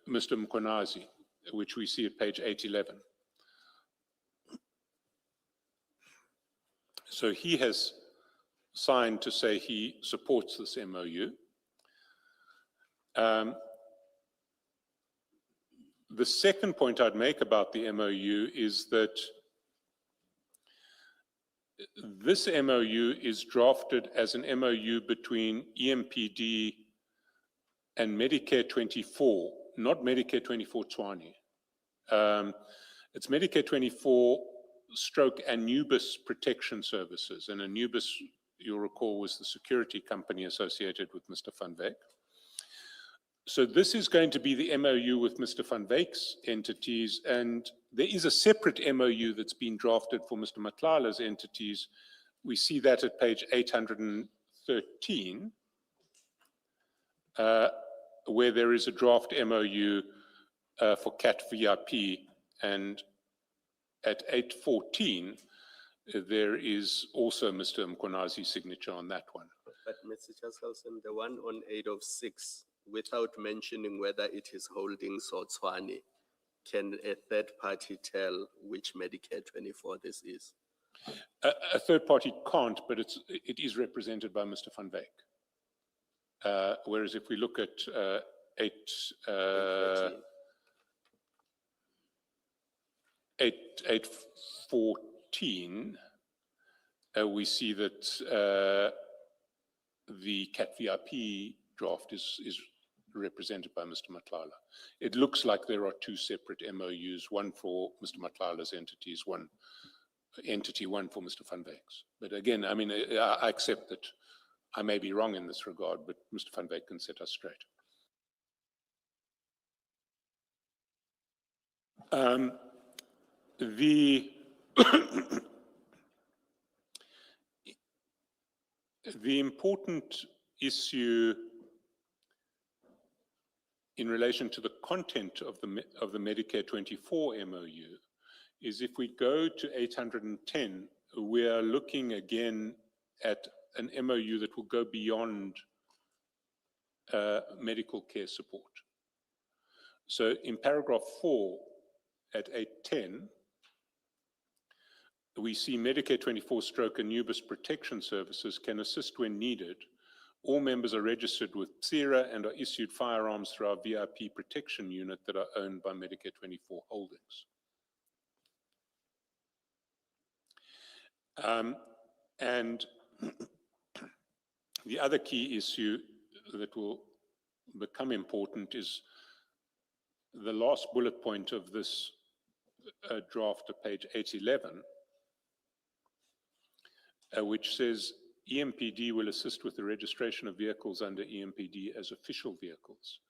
Mr. Mkonazi, which we see at page 811. So he has signed to say he supports this MOU. The second point I'd make about the MOU is that this MOU is drafted as an MOU between EMPD and Medicare 24, not Medicare 24 Tshwane. It's Medicare 24 stroke Anubis Protection Services. And Anubis, you'll recall, was the security company associated with Mr. Van Wyk. So this is going to be the MOU with Mr. Van Wyk's entities, and there is a separate MOU that's been drafted for Mr. Matlala's entities. We see that at page 813, where there is a draft MOU for CAT VIP, and at 814, there is also Mr. Mkonazi's signature on that one. But Mr. Chaselson, the one on 806, without mentioning whether it is Holdings or Tshwane, can a third party tell which Medicare 24 this is? A third party can't, but it is represented by Mr. Van Wyk. Whereas if we look at 814, we see that the CAT VIP draft is represented by Mr. Matlala. It looks like there are two separate MOUs, one for Mr. Matlala's entities, one for Mr. Van Wyk's. But again, I mean, I accept that I may be wrong in this regard, but Mr. Van Wyk can set us straight. The important issue in relation to the content of the Medicare 24 MOU is if we go to 810, we are looking again at an MOU that will go beyond medical care support. So in paragraph 4 at 810, we see Medicare 24 stroke Anubis Protection Services can assist when needed. All members are registered with PSERA and are issued firearms through our VIP protection unit that are owned by Medicare 24 Holdings. And the other key issue that will become important is the last bullet point of this draft of page 811, which says EMPD will assist with the registration of vehicles under EMPD as official vehicles,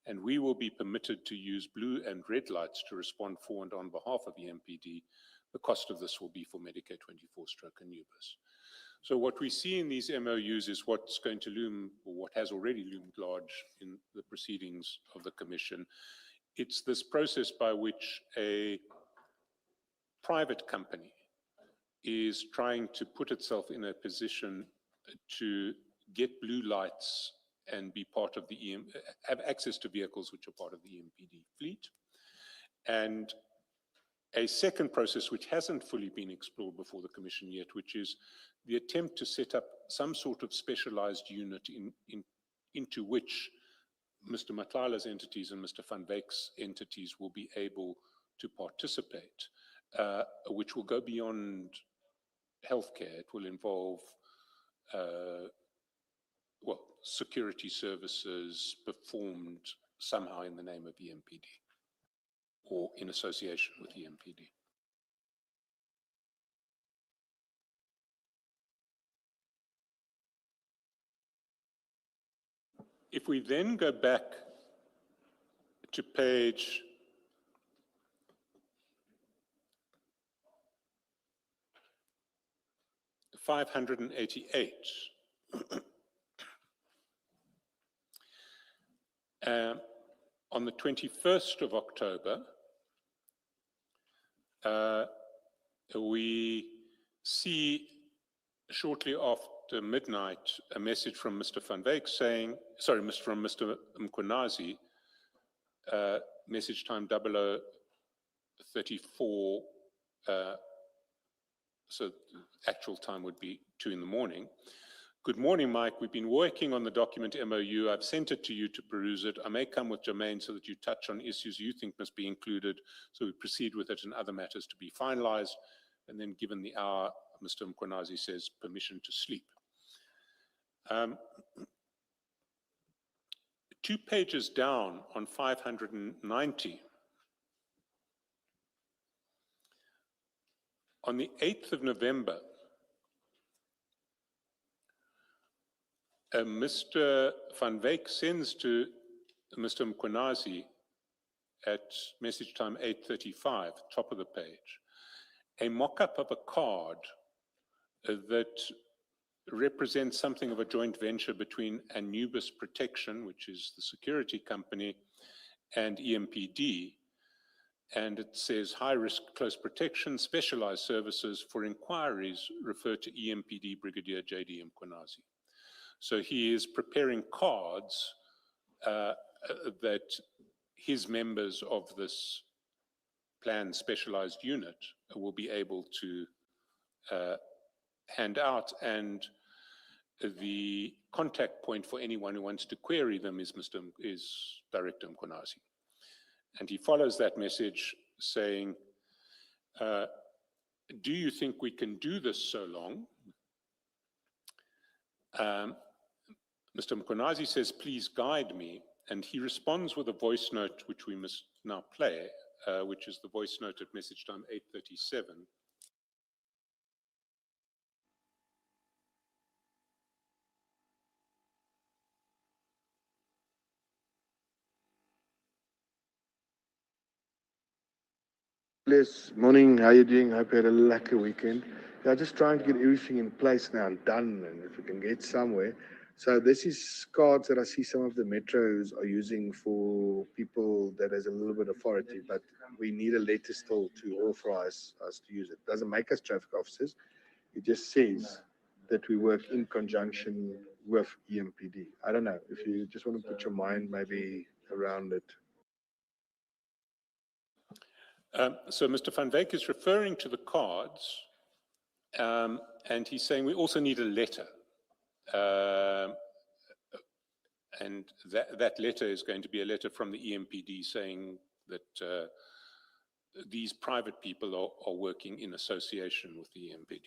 and we will be permitted to use blue and red lights to respond for and on behalf of EMPD. The cost of this will be for Medicare 24 stroke Anubis. So what we see in these MOUs is what's going to loom, or what has already loomed large in the proceedings of the Commission. It's this process by which a private company is trying to put itself in a position to get blue lights and be part of the have access to vehicles which are part of the EMPD fleet. And a second process which hasn't fully been explored before the Commission yet, which is the attempt to set up some sort of specialized unit into which Mr. Matlala's entities and Mr. Van Wyk's entities will be able to participate, which will go beyond healthcare. It will involve, well, security services performed somehow in the name of EMPD or in association with EMPD. If we then go back to page 588, on the 21st of October, we see shortly after midnight a message from Mr. Van Wyk saying, sorry, from Mr. Mkonazi, message time 00:34, so actual time would be 2 in the morning. Good morning, Mike. We've been working on the document MOU. I've sent it to you to peruse it. I may come with Jermaine so that you touch on issues you think must be included, so we proceed with it and other matters to be finalized. And then given the hour, Mr. Mkhonazi says permission to sleep. 2 pages down on 590. On the 8th of November, Mr. Van Wyk sends to Mr. Mkhonazi at message time 8:35, top of the page, a mock-up of a card that represents something of a joint venture between Anubis Protection, which is the security company, and EMPD. And it says high-risk close protection, specialized services. For inquiries, refer to EMPD Brigadier J.D. Mkhonazi. So he is preparing cards that his members of this planned specialized unit will be able to hand out, and the contact point for anyone who wants to query them is Director Mkhonazi. And he follows that message saying, do you think we can do this so long? Mr. Mkhonazi says, please guide me. And he responds with a voice note, which we must now play, which is the voice note at message time 8:37. Yes, morning. How you doing? Hope you had a lucky weekend. Yeah, just trying to get everything in place now and done, and if we can get somewhere. So this is cards that I see some of the metros are using for people that has a little bit of authority, but we need a letter still to authorize us to use it. Doesn't make us traffic officers. It just says that we work in conjunction with EMPD. I don't know if you just want to put your mind maybe around it. So Mr. Van Wyk is referring to the cards, and he's saying we also need a letter. And that letter is going to be a letter from the EMPD saying that these private people are working in association with the EMPD.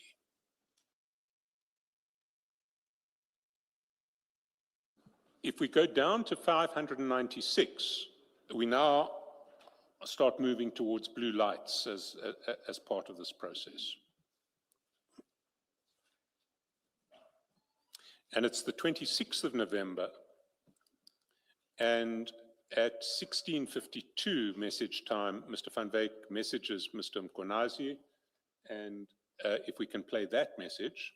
If we go down to 596, we now start moving towards blue lights as part of this process. And it's the 26th of November, and at 16:52 message time, Mr. Van Wyk messages Mr. Mkhonazi, and if we can play that message.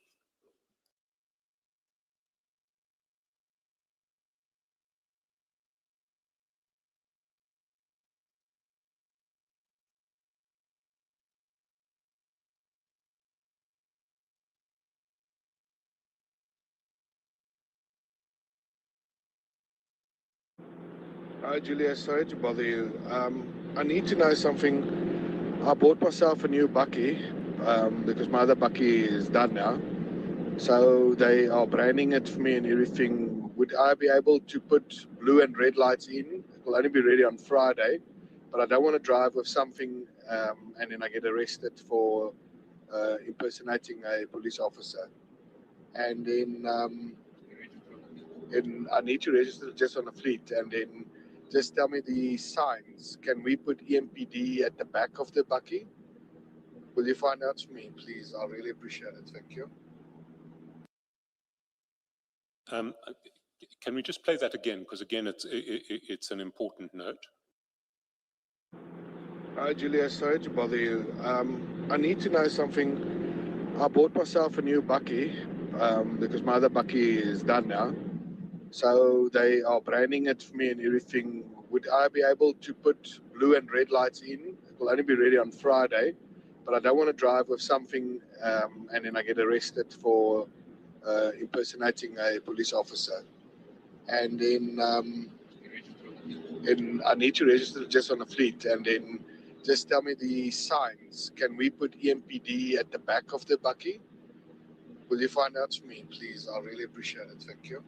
Hi, Julia. Sorry to bother you. I need to know something. I bought myself a new bakkie because my other bakkie is done now. So they are branding it for me and everything. Would I be able to put blue and red lights in? It will only be ready on Friday, but I don't want to drive with something and then I get arrested for impersonating a police officer. And then I need to register just on a fleet, and then just tell me the signs. Can we put EMPD at the back of the bakkie? Will you find out for me, please? I'll really appreciate it. Thank you. Can we just play that again? Because again, it's an important note. Hi, Julia. Sorry to bother you. I need to know something. I bought myself a new bakkie because my other bakkie is done now. So they are branding it for me and everything. Would I be able to put blue and red lights in? It will only be ready on Friday, but I don't want to drive with something and then I get arrested for impersonating a police officer. And then And I need to register just on the fleet, and then just tell me the signs. Can we put EMPD at the back of the bakkie? Will you find out for me, please? I'll really appreciate it. Thank you.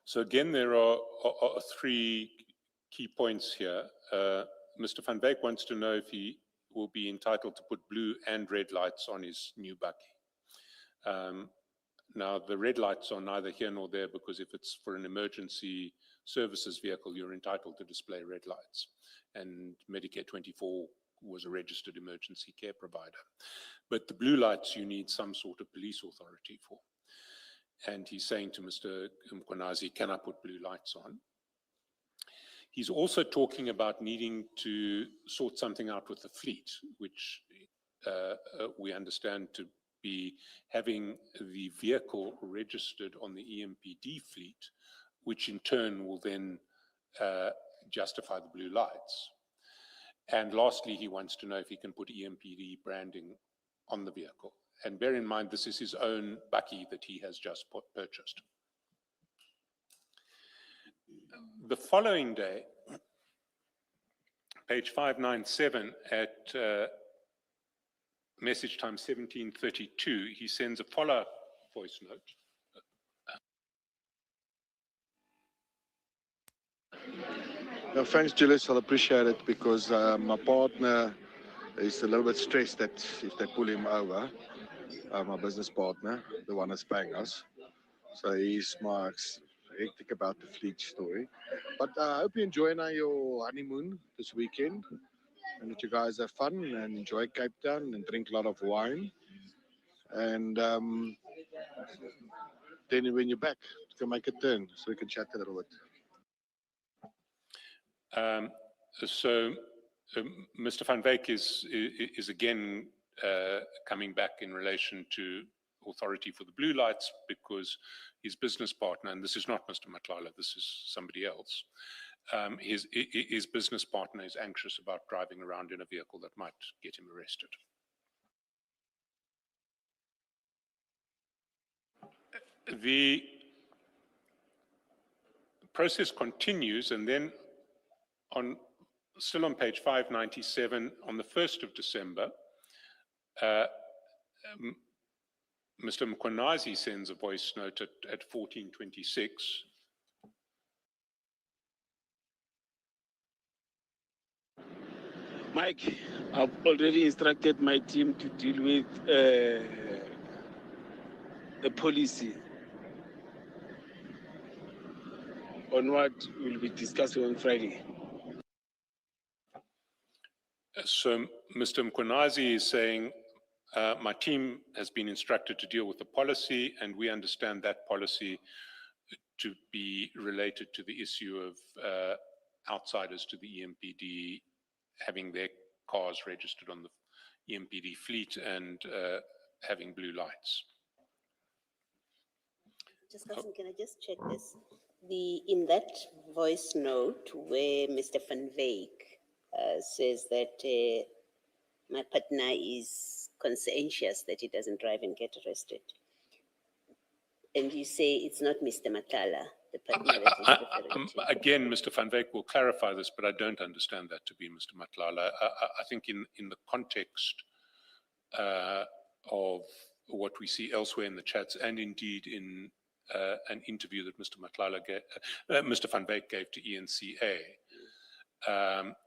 So again, there are three key points here. Mr. Van Wyk wants to know if he will be entitled to put blue and red lights on his new bakkie. Now, the red lights are neither here nor there, because if it's for an emergency services vehicle, you're entitled to display red lights. And Medicare 24 was a registered emergency care provider. But the blue lights, you need some sort of police authority for. And he's saying to Mr. Mkhwanazi, can I put blue lights on? He's also talking about needing to sort something out with the fleet, which we understand to be having the vehicle registered on the EMPD fleet, which in turn will then justify the blue lights. And lastly, he wants to know if he can put EMPD branding on the vehicle. And bear in mind, this is his own bakkie that he has just purchased. The following day, page 597 at message time 1732, he sends a follow-up voice note. No, thanks, Julius. I'll appreciate it, because my partner is a little bit stressed that if they pull him over, my business partner, the one that's paying us. So he's hectic about the fleet story. But I hope you enjoy now your honeymoon this weekend, and that you guys have fun and enjoy Cape Town and drink a lot of wine. And then when you're back, you can make a turn so we can chat a little bit. Mr. Van Wyk is again coming back in relation to authority for the blue lights, because his business partner, and this is not Mr. Matlala, this is somebody else, his business partner is anxious about driving around in a vehicle that might get him arrested. The process continues, and then still on page 597, on the 1st of December, Mr. Mkhwanazi sends a voice note at 1426. Mike, I've already instructed my team to deal with the policy on what will be discussed on Friday. So Mr. Mkhwanazi is saying, my team has been instructed to deal with the policy, and we understand that policy to be related to the issue of outsiders to the EMPD having their cars registered on the EMPD fleet and having blue lights. Just cousin, can I just check this? In that voice note where Mr. Van Wyk says that my partner is conscientious that he doesn't drive and get arrested, and you say it's not Mr. Matlala, the partner that is referring to. Again, Mr. Van Wyk will clarify this, but I don't understand that to be Mr. Matlala. I think in the context of what we see elsewhere in the chats, and indeed in an interview that Mr. Mr. Van Wyk gave to ENCA,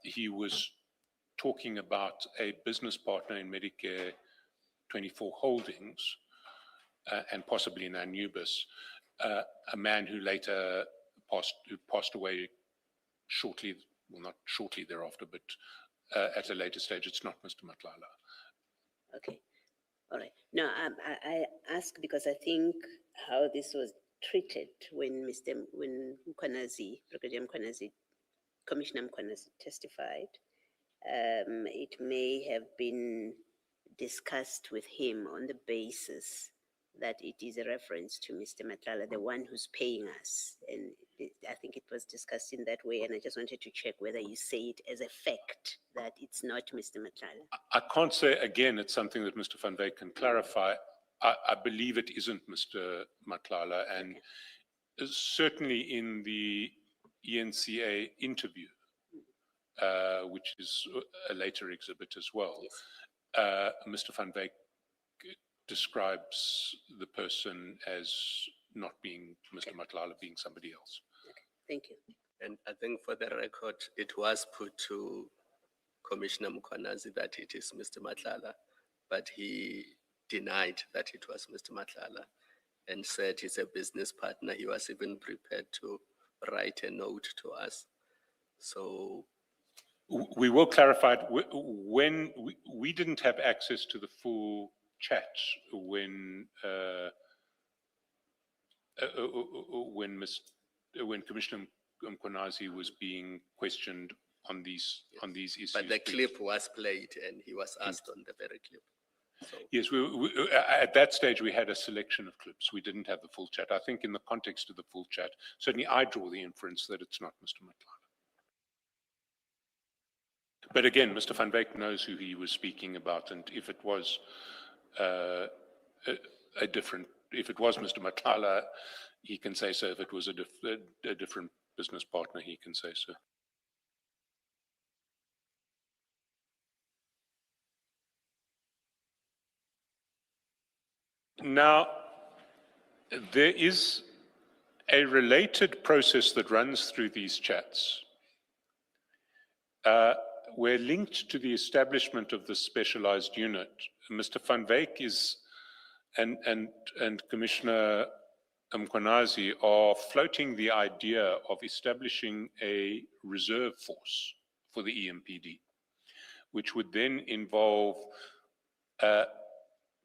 he was talking about a business partner in Medicare 24 Holdings, and possibly in Anubis, a man who later passed away shortly, well, not shortly thereafter, but at a later stage. It's not Mr. Matlala. Okay, all right. Now, I ask because I think how this was treated when Mkhwanazi, Brigadier Mkhwanazi, Commissioner Mkhwanazi testified. It may have been discussed with him on the basis that it is a reference to Mr. Matlala, the one who's paying us. And I think it was discussed in that way, and I just wanted to check whether you say it as a fact that it's not Mr. Matlala. I can't say, again, it's something that Mr. Van Wyk can clarify. I believe it isn't Mr. Matlala, and Certainly in the ENCA interview, which is a later exhibit as well, Yes. Mr. Van Wyk describes the person as not being Mr. Madlanga, being somebody else. Thank you. And I think for the record, it was put to Commissioner Mkhwanazi that it is Mr. Madlanga, but he denied that it was Mr. Madlanga and said he's a business partner. He was even prepared to write a note to us. So We will clarify it. When we didn't have access to the full chat when Commissioner Mkhwanazi was being questioned on these issues. but the clip was played and he was asked on the very clip. So Yes, at that stage we had a selection of clips. We didn't have the full chat. I think in the context of the full chat, certainly I draw the inference that it's not Mr. Madlanga. But again, Mr. Van Wyk knows who he was speaking about, and if it was if it was Mr. Madlanga, he can say so. If it was a different business partner, he can say so. Now, there is a related process that runs through these chats. We're linked to the establishment of the specialized unit. Mr. Van Wyk is, and Commissioner Mkhwanazi are floating the idea of establishing a reserve force for the EMPD, which would then involve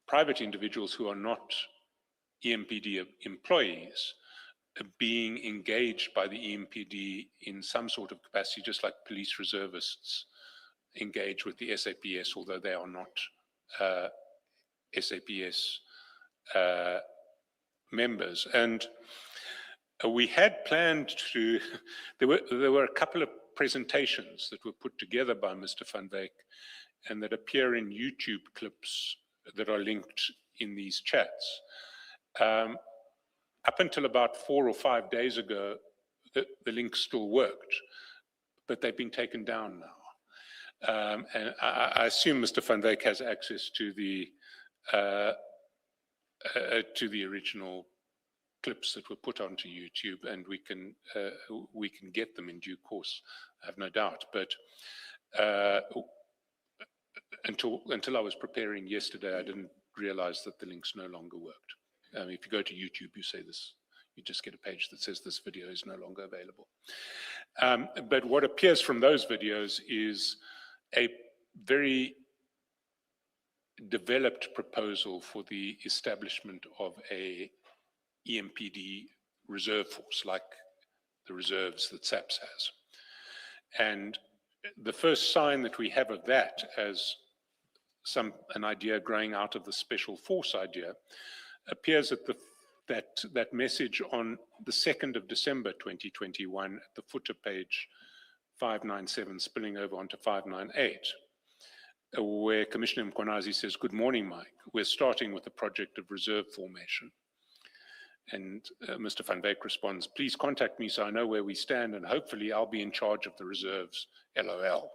private individuals who are not EMPD employees being engaged by the EMPD in some sort of capacity, just like police reservists engage with the SAPS, although they are not SAPS members. And we had planned to, there were a couple of presentations that were put together by Mr. Van Wyk and that appear in YouTube clips that are linked in these chats. Up until about 4 or 5 days ago, the links still worked, but they've been taken down now. And I assume Mr. Van Wyk has access to the original clips that were put onto YouTube, and we can get them in due course. I have no doubt. But until I was preparing yesterday, I didn't realize that the links no longer worked. If you go to YouTube, you say this, you just get a page that says this video is no longer available. But what appears from those videos is a very developed proposal for the establishment of a EMPD reserve force, like the reserves that SAPS has. And the first sign that we have of that as an idea growing out of the special force idea appears at that message on the 2nd of December 2021 at the footer page 597 spilling over onto 598, where Commissioner Mkhwanazi says, "Good morning, Mike. We're starting with the project of reserve formation." And Mr. Van Wyk responds, "Please contact me so I know where we stand, and hopefully I'll be in charge of the reserves, LOL."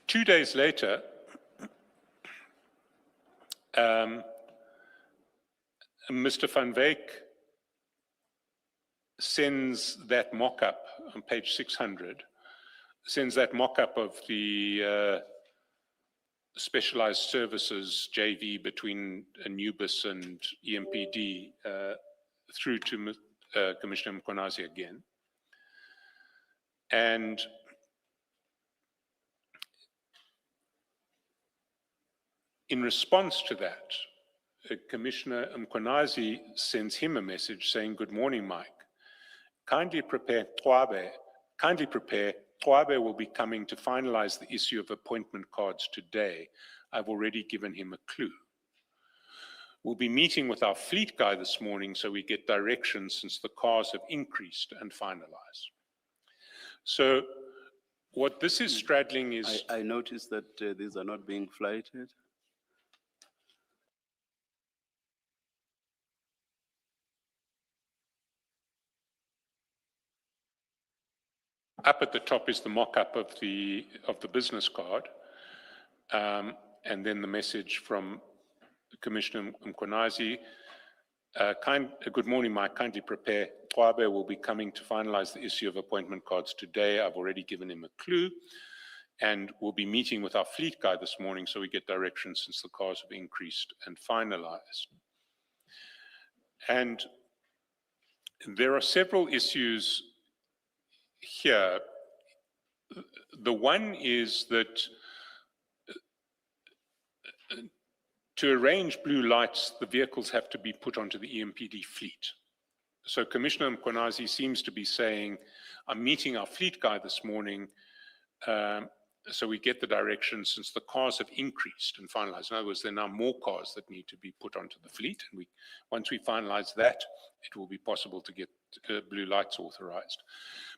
Two days later, Mr. Van Wyk sends that mock-up on page 600, sends that mock-up of the specialized services JV between Anubis and EMPD through to Commissioner Mkhwanazi again. And in response to that, Commissioner Mkhwanazi sends him a message saying, "Good morning, Mike. Kindly prepare Twabe. Kindly prepare. Twabe will be coming to finalize the issue of appointment cards today. I've already given him a clue. We'll be meeting with our fleet guy this morning so we get directions since the cars have increased and finalized." So what this is straddling is... I noticed that these are not being flighted. Up at the top is the mock-up of the business card, and then the message from Commissioner Mkonazi. Good morning, Mike. Kindly prepare. Twabe will be coming to finalize the issue of appointment cards today. I've already given him a clue. And we'll be meeting with our fleet guy this morning so we get directions since the cars have increased and finalized. And there are several issues here. The one is that to arrange blue lights, the vehicles have to be put onto the EMPD fleet. So Commissioner Mkonazi seems to be saying, I'm meeting our fleet guy this morning, so we get the direction since the cars have increased and finalized. In other words, there are now more cars that need to be put onto the fleet. And once we finalize that, it will be possible to get blue lights authorized.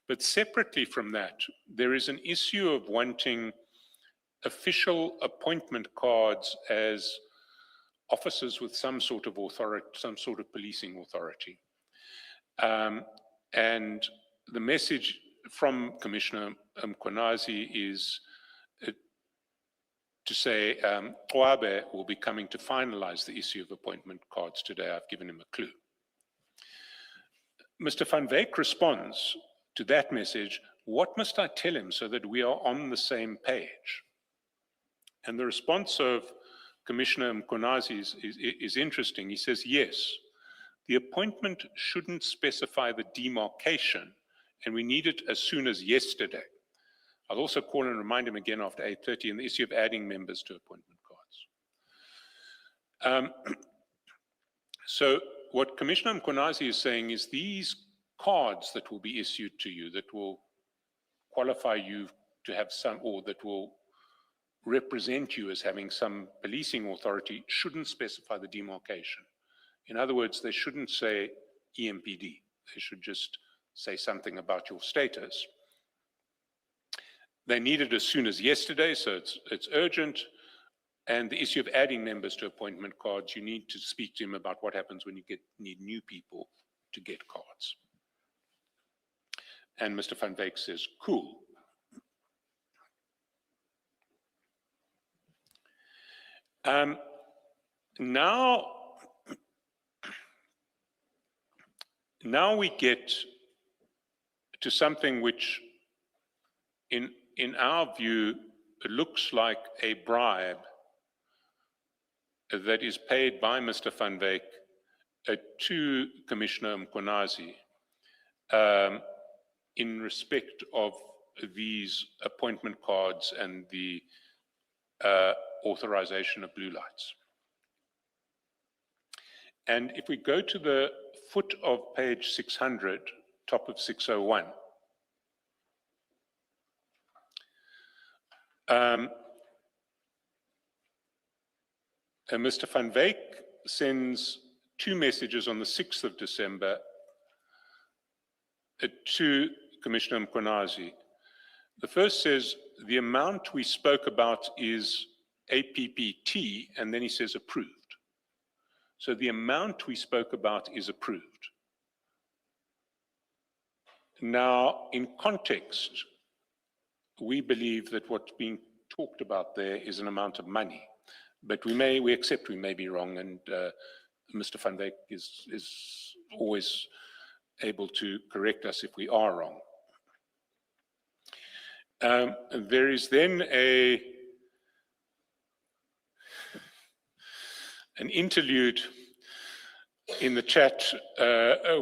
But separately from that, there is an issue of wanting official appointment cards as officers with some sort of authority, some sort of policing authority. And the message from Commissioner Mkonazi is to say Twabe will be coming to finalize the issue of appointment cards today. I've given him a clue. Mr. Van Wyk responds to that message, what must I tell him so that we are on the same page? And the response of Commissioner Mkonazi is interesting. He says, yes, the appointment shouldn't specify the demarcation, and we need it as soon as yesterday. I'll also call and remind him again after 8:30 on the issue of adding members to appointment cards. So what Commissioner Mkonazi is saying is these cards that will be issued to you that will qualify you to have some, or that will represent you as having some policing authority, shouldn't specify the demarcation. In other words, they shouldn't say EMPD. They should just say something about your status. They need it as soon as yesterday, so it's urgent. And the issue of adding members to appointment cards, you need to speak to him about what happens when you need new people to get cards. And Mr. Van Wyk says, cool. Now we get to something which in our view looks like a bribe that is paid by Mr. Van Wyk to Commissioner Mkonazi in respect of these appointment cards and the authorization of blue lights. And if we go to the foot of page 600, top of 601, Mr. Van Wyk sends two messages on the 6th of December to Commissioner Mkonazi. The first says, the amount we spoke about is APPT, and then he says approved. So the amount we spoke about is approved. Now, in context, we believe that what's being talked about there is an amount of money, but we accept we may be wrong, and Mr. Van Wyk is always able to correct us if we are wrong. There is then an interlude in the chat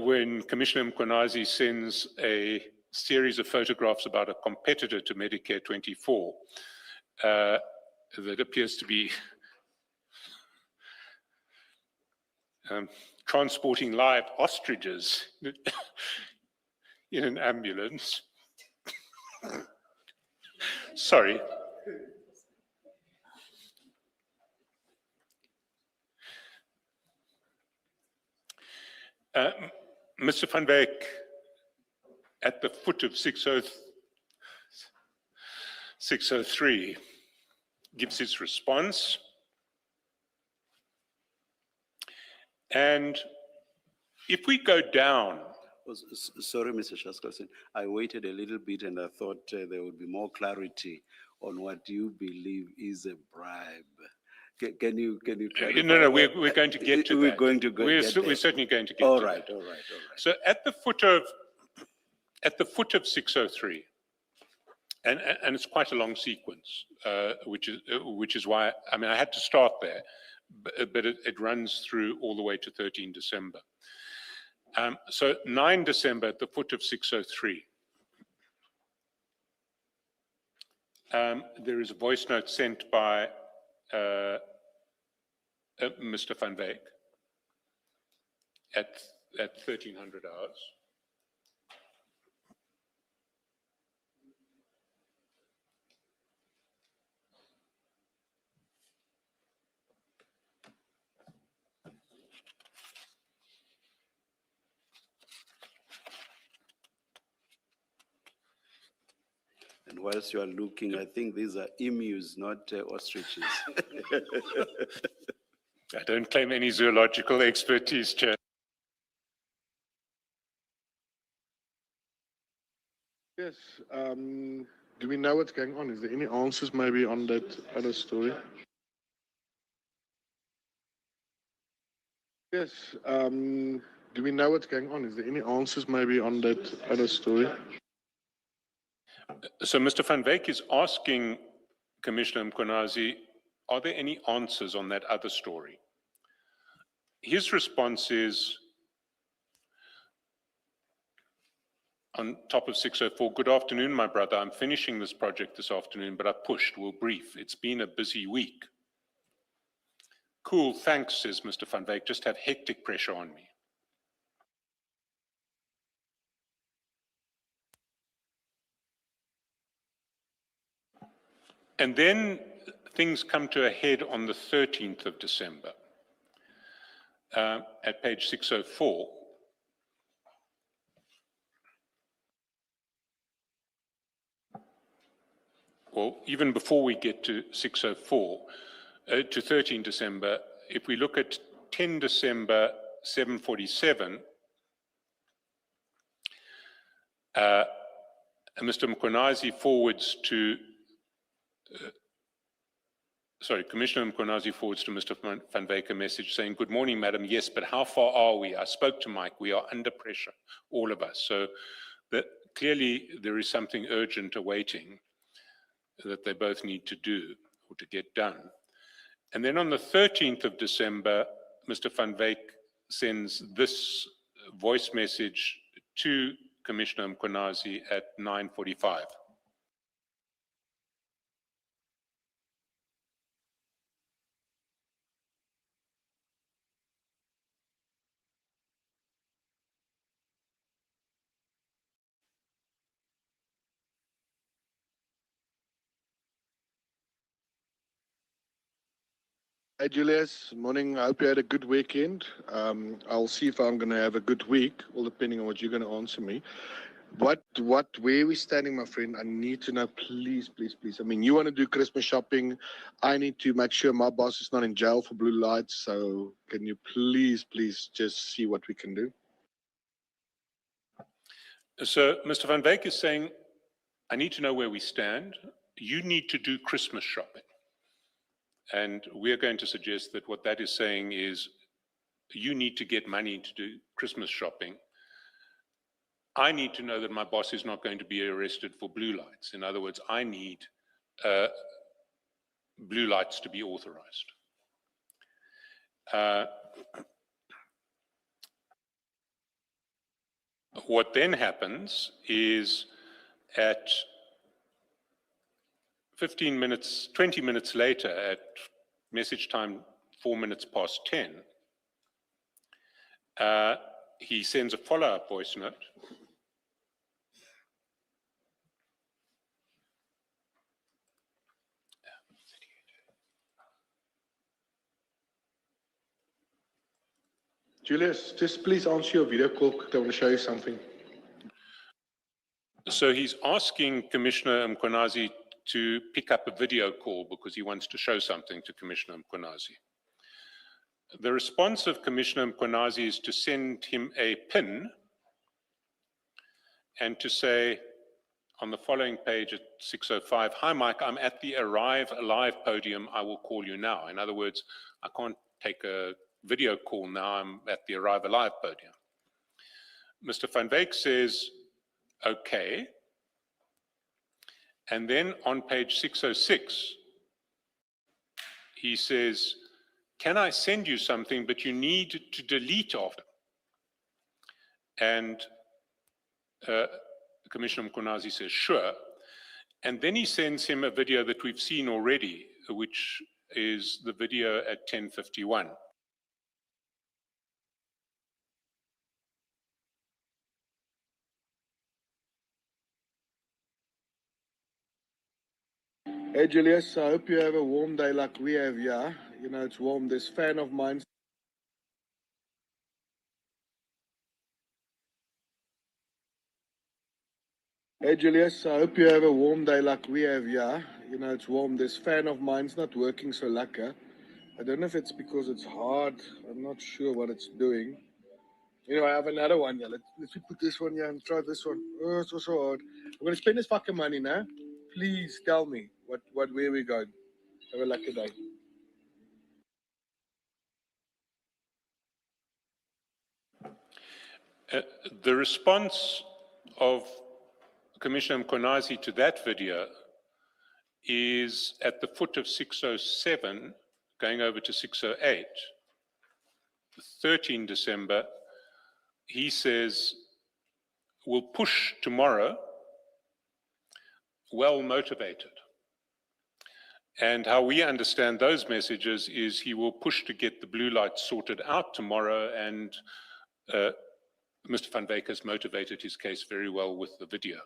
when Commissioner Mkonazi sends a series of photographs about a competitor to Medicare 24 that appears to be transporting live ostriches in an ambulance. Sorry. Mr. Van Wyk, at the foot of 603, gives his response. And if we go down Sorry, Mr. Shaskalson. I waited a little bit and I thought there would be more clarity on what you believe is a bribe. Can you clarify? No, we're going to get to We're that. going to get We're there. certainly going to get All to right, that. all right. So at the foot of 603, and it's quite a long sequence, which is why, I mean, I had to start there, but it runs through all the way to 13 December. So 9 December at the foot of 603, there is a voice note sent by Mr. Van Wyk at 1300 hours. And whilst you are looking, I think these are emus, not ostriches. I don't claim any zoological expertise, Chair. Yes, do we know what's going on? Is there any answers maybe on that other story? Yes, do we know what's going on? Is there any answers maybe on that other story? So Mr. Van Wyk is asking Commissioner Mkonazi, are there any answers on that other story? His response is, on top of 604, good afternoon, my brother. I'm finishing this project this afternoon, but I pushed. We'll brief. It's been a busy week. Cool, thanks, says Mr. Van Wyk. Just have hectic pressure on me. And then things come to a head on the 13th of December. At page 604. Well, even before we get to 604, to 13 December, if we look at 10 December 747, Mr. Mkonazi forwards to, Commissioner Mkonazi forwards to Mr. Van Wyk a message saying, good morning, madam. Yes, but how far are we? I spoke to Mike. We are under pressure, all of us. So clearly there is something urgent awaiting that they both need to do or to get done. And then on the 13th of December, Mr. Van Wyk sends this voice message to Commissioner Mkonazi at 9:45. Hey Julius, morning. I hope you had a good weekend. I'll see if I'm going to have a good week, all depending on what you're going to answer me. Where are we standing, my friend? I need to know, please. I mean, you want to do Christmas shopping. I need to make sure my boss is not in jail for blue lights. So can you please just see what we can do? So Mr. Van Wyk is saying, I need to know where we stand. You need to do Christmas shopping. And we're going to suggest that what that is saying is you need to get money to do Christmas shopping. I need to know that my boss is not going to be arrested for blue lights. In other words, I need blue lights to be authorized. What then happens is at 20 minutes later, at message time 4 minutes past 10, he sends a follow-up voice note. Julius, just please answer your video call. I want to show you something. So he's asking Commissioner Mkonazi to pick up a video call because he wants to show something to Commissioner Mkonazi. The response of Commissioner Mkonazi is to send him a pin and to say on the following page at 6:05, "Hi, Mike, I'm at the Arrive Alive podium. I will call you now." In other words, I can't take a video call now. I'm at the Arrive Alive podium. Mr. Van Wyk says, "Okay." And then on page 606, he says, "Can I send you something, but you need to delete after?" And Commissioner Mkonazi says, "Sure." And then he sends him a video that we've seen already, which is the video at 10:51. Hey, Julius, I hope you have a warm day like we have here. You know, it's warm. This fan of mine. Hey, Julius, I hope you have a warm day like we have here. You know, it's warm. This fan of mine's not working so lekker. I don't know if it's because it's hard. I'm not sure what it's doing. Anyway, I have another one here. Let's put this one here and try this one. Oh, it's so hard. I'm going to spend this fucking money now. Please tell me where we going. Have a lucky day. The response of Commissioner Mkonazi to that video is at the foot of 607, going over to 608. 13 December, he says, "We'll push tomorrow, well motivated." And how we understand those messages is he will push to get the blue lights sorted out tomorrow, and Mr. Van Wyk has motivated his case very well with the video.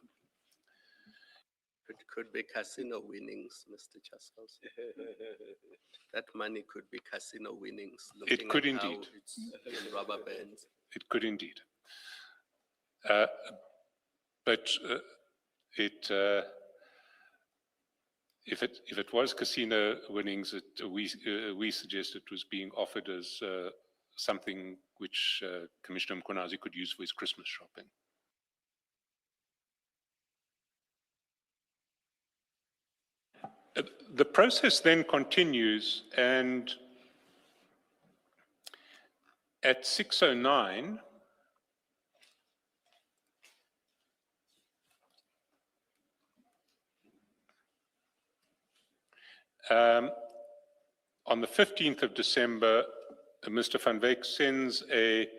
It could be casino winnings, Mr. Chaskos. That money could be casino winnings. It could looking at how indeed. It's in rubber bands. It could indeed. But if it was casino winnings, we suggest it was being offered as something which Commissioner Mkonazi could use for his Christmas shopping. The process then continues, and at 6:09, on the 15th of December, Mr. Van Wyk sends a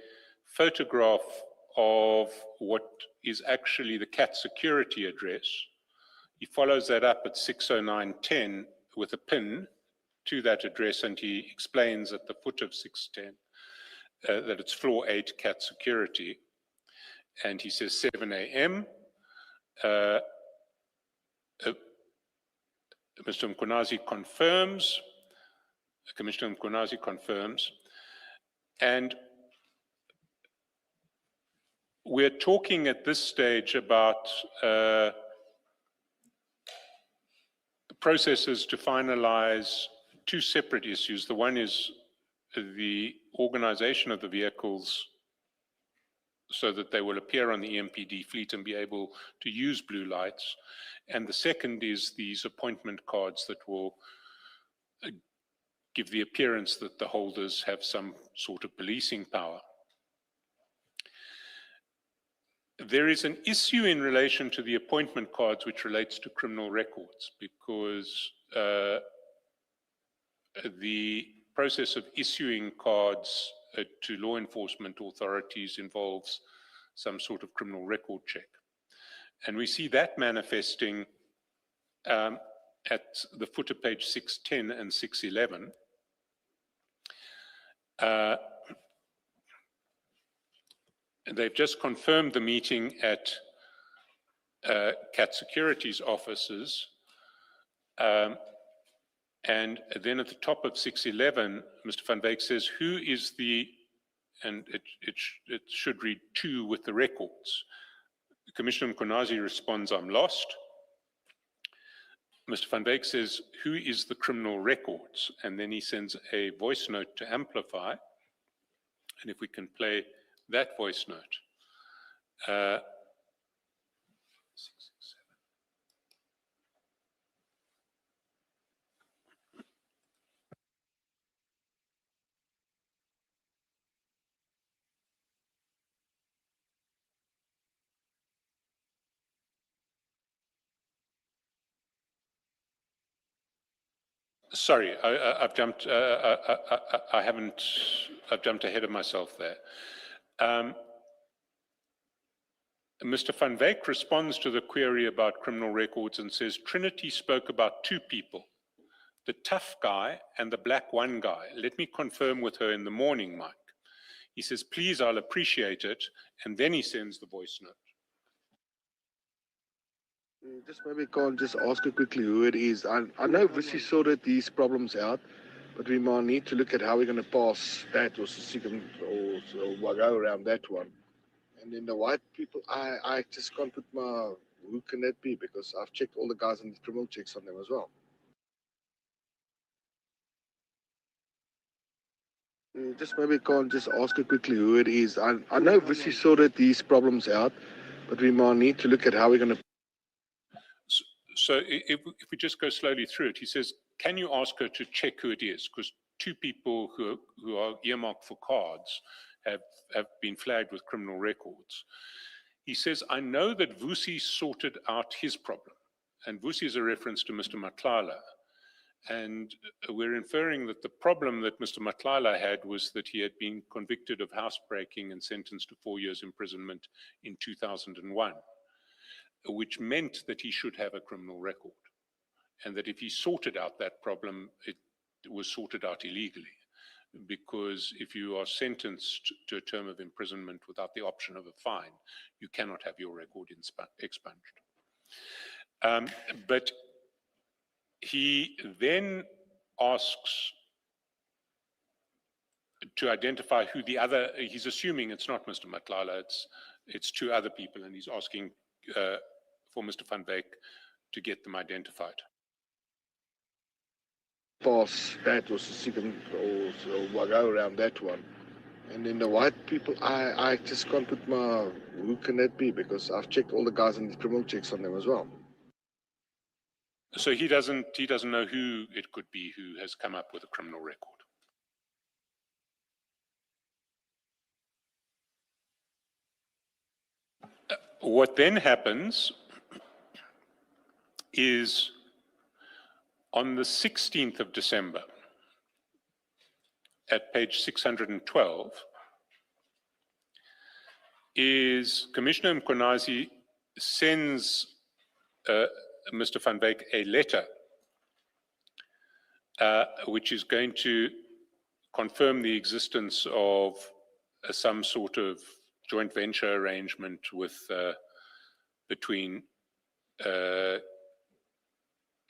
photograph of what is actually the CAT security address. He follows that up at 6:09:10 with a pin to that address, and he explains at the foot of 6:10 that it's floor 8 CAT security. And he says 7 a.m. Mr. Mkonazi confirms, Commissioner Mkonazi confirms, and we're talking at this stage about processes to finalize two separate issues. The one is the organization of the vehicles so that they will appear on the EMPD fleet and be able to use blue lights. And the second is these appointment cards that will give the appearance that the holders have some sort of policing power. There is an issue in relation to the appointment cards which relates to criminal records, because the process of issuing cards to law enforcement authorities involves some sort of criminal record check. And we see that manifesting at the foot of page 610 and 611. They've just confirmed the meeting at CAT Securities offices. And then at the top of 611, Mr. Van Wyk says, who is the, and it should read to with the records. Commissioner Mkonazi responds, I'm lost. Mr. Van Wyk says, who is the criminal records? And then he sends a voice note to amplify. And if we can play that voice note. Sorry, I've jumped, I haven't, I've jumped ahead of myself there. Mr. Van Wyk responds to the query about criminal records and says, Trinity spoke about two people, the tough guy and the black one guy. Let me confirm with her in the morning, Mike. He says, please, I'll appreciate it. And then he sends the voice note. Just maybe can't just ask her quickly who it is. I know Vissy sorted these problems out, but we might need to look at how we're going to pass that or go around that one. And then the white people, I just can't put my, who can that be? Because I've checked all the guys and the criminal checks on them as well. Just maybe can't just ask her quickly who it is. I know Vissy sorted these problems out, but we might need to look at how we're going to. So if we just go slowly through it, he says, can you ask her to check who it is? Because two people who are earmarked for cards have been flagged with criminal records. He says, I know that Vusi sorted out his problem. And Vusi is a reference to Mr. Matlala. And we're inferring that the problem that Mr. Matlala had was that he had been convicted of housebreaking and sentenced to 4 years imprisonment in 2001. Which meant that he should have a criminal record, and that if he sorted out that problem, it was sorted out illegally. Because if you are sentenced to a term of imprisonment without the option of a fine, you cannot have your record expunged. But he then asks to identify who the other, he's assuming it's not Mr. Matlala, it's two other people, and he's asking for Mr. Van Wyk to get them identified. Pass that or go around that one. And then the white people, I just can't put my, who can that be? Because I've checked all the guys and the criminal checks on them as well. So he doesn't know who it could be who has come up with a criminal record. What then happens is on the 16th of December, at page 612, is Commissioner Mkonazi sends Mr. Van Wyk a letter which is going to confirm the existence of some sort of joint venture arrangement with between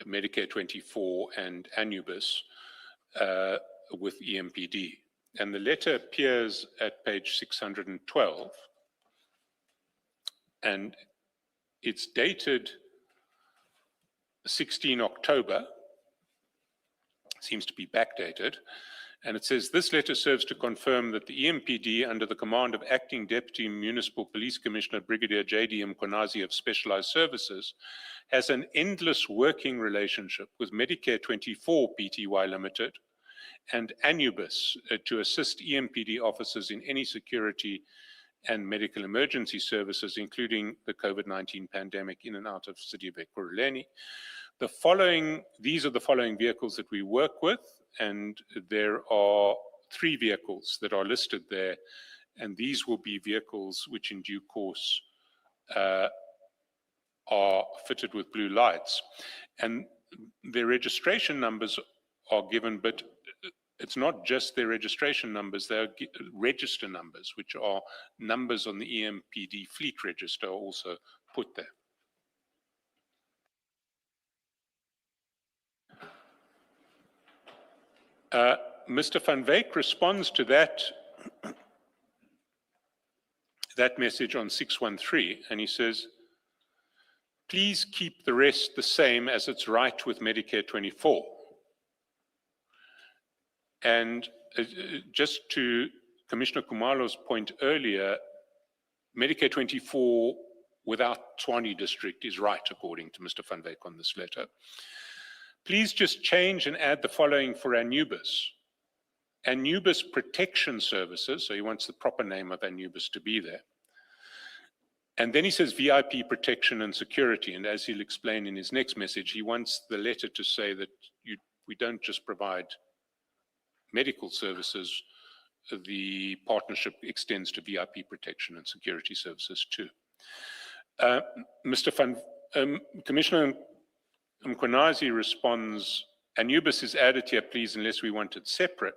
Medicare 24 and Anubis with EMPD. And the letter appears at page 612, and it's dated 16 October, seems to be backdated, and it says, this letter serves to confirm that the EMPD, under the command of Acting Deputy Municipal Police Commissioner Brigadier J.D. Mkonazi of Specialized Services, has an endless working relationship with Medicare 24 Pty Limited and Anubis to assist EMPD officers in any security and medical emergency services, including the COVID-19 pandemic in and out of the city of Ekurhuleni. These are the following vehicles that we work with, and there are 3 vehicles that are listed there, and these will be vehicles which in due course are fitted with blue lights. And their registration numbers are given, but it's not just their registration numbers, they're register numbers, which are numbers on the EMPD fleet register, are also put there. Mr. Van Wyk responds to that message on 613, and he says, please keep the rest the same as it's right with Medicare 24. And just to Commissioner Kumalo's point earlier, Medicare 24 without Tshwane district is right, according to Mr. Van Wyk on this letter. Please just change and add the following for Anubis. Anubis Protection Services, so he wants the proper name of Anubis to be there. And then he says VIP protection and security, and as he'll explain in his next message, he wants the letter to say that We don't just provide medical services, the partnership extends to VIP protection and security services too. Commissioner Mkhwanazi responds, Anubis is added here, please, unless we want it separate.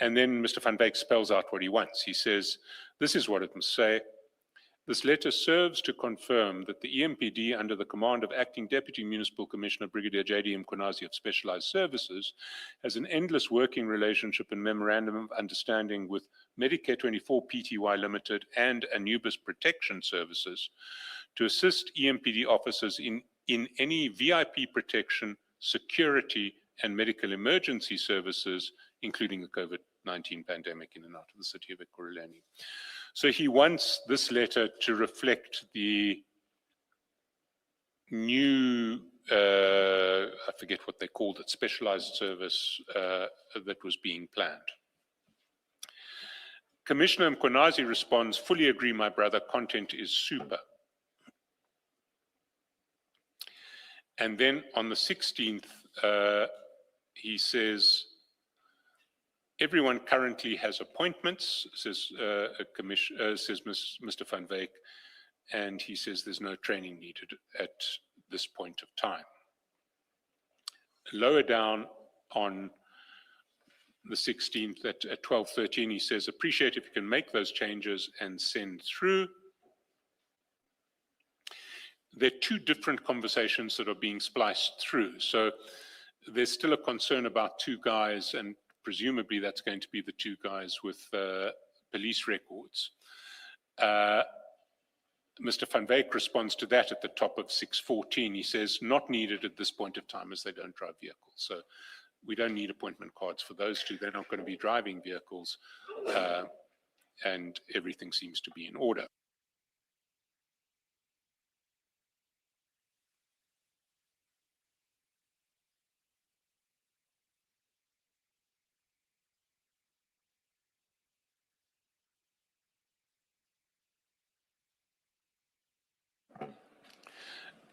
And then Mr. Van Wyk spells out what he wants. He says, this is what it must say. This letter serves to confirm that the EMPD, under the command of Acting Deputy Municipal Commissioner Brigadier J.D. Mkhwanazi of Specialized Services, has an endless working relationship and memorandum of understanding with Medicare 24 Pty Limited and Anubis Protection Services to assist EMPD officers in any VIP protection, security, and medical emergency services, including the COVID-19 pandemic in and out of the city of Ekurhuleni. So he wants this letter to reflect the new, I forget what they called it, specialized service that was being planned. Commissioner Mkhwanazi responds, fully agree, my brother, content is super. And then on the 16th, he says, everyone currently has appointments, says Mr. Van Wyk, and he says there's no training needed at this point of time. Lower down on the 16th at 12:13, he says, appreciate if you can make those changes and send through. There are two different conversations that are being spliced through. So there's still a concern about two guys, and presumably that's going to be the two guys with police records. Mr. Van Wyk responds to that at the top of 6:14. He says, not needed at this point of time as they don't drive vehicles. So we don't need appointment cards for those two. They're not going to be driving vehicles, and everything seems to be in order.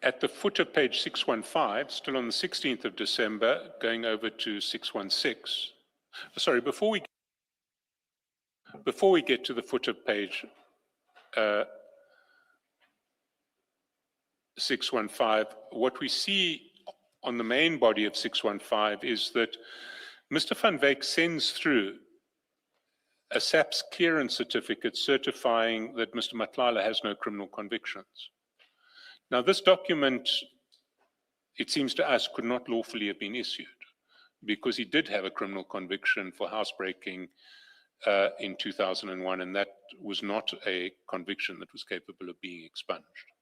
At the foot of page 615, still on the 16th of December, going over to 616. Sorry, before we get to the foot of page 615, what we see on the main body of 615 is that Mr. Van Wyk sends through a SAPS clearance certificate certifying that Mr. Madlanga has no criminal convictions. Now, this document, it seems to us, could not lawfully have been issued because he did have a criminal conviction for housebreaking in 2001, and that was not a conviction that was capable of being expunged.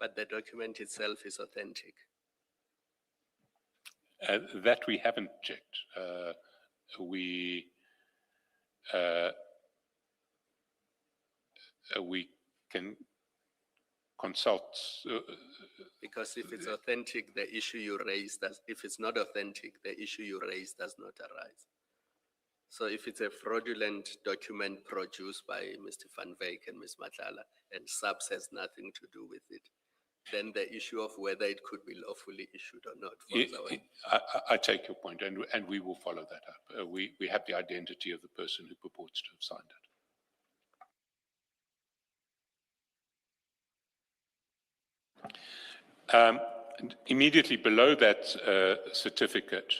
But the document itself is authentic. That we haven't checked. We can consult. Because if it's authentic, the issue you raised does, if it's not authentic, the issue you raised does not arise. So if it's a fraudulent document produced by Mr. Van Wyk and Ms. Madlanga, and SAPS has nothing to do with it, then the issue of whether it could be lawfully issued or not falls away. I take your point, and we will follow that up. We have the identity of the person who purports to have signed it. Immediately below that certificate,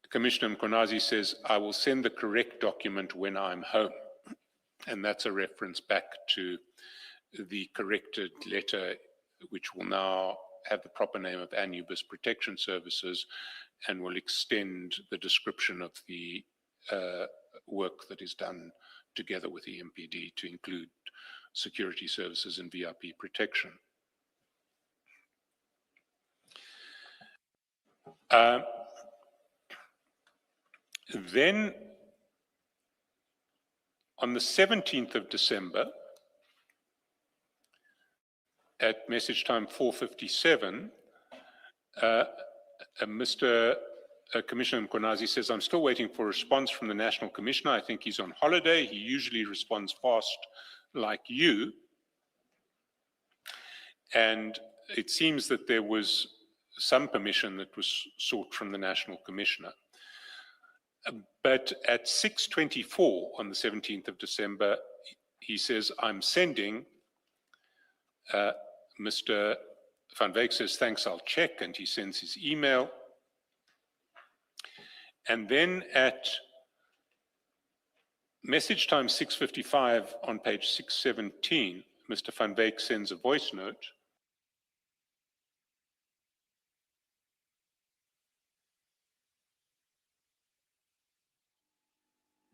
Commissioner Mkhwanazi says, I will send the correct document when I'm home. And that's a reference back to the corrected letter, which will now have the proper name of Anubis Protection Services and will extend the description of the work that is done together with the EMPD to include security services and VIP protection. Then on the 17th of December, at message time 4:57, Commissioner Mkhwanazi says, I'm still waiting for a response from the National Commissioner. I think he's on holiday. He usually responds fast like you. And it seems that there was some permission that was sought from the National Commissioner. But at 6:24 on the 17th of December, he says, I'm sending, Mr. Van Wyk says, thanks, I'll check, and he sends his email. And then at message time 6:55 on page 617, Mr. Van Wyk sends a voice note.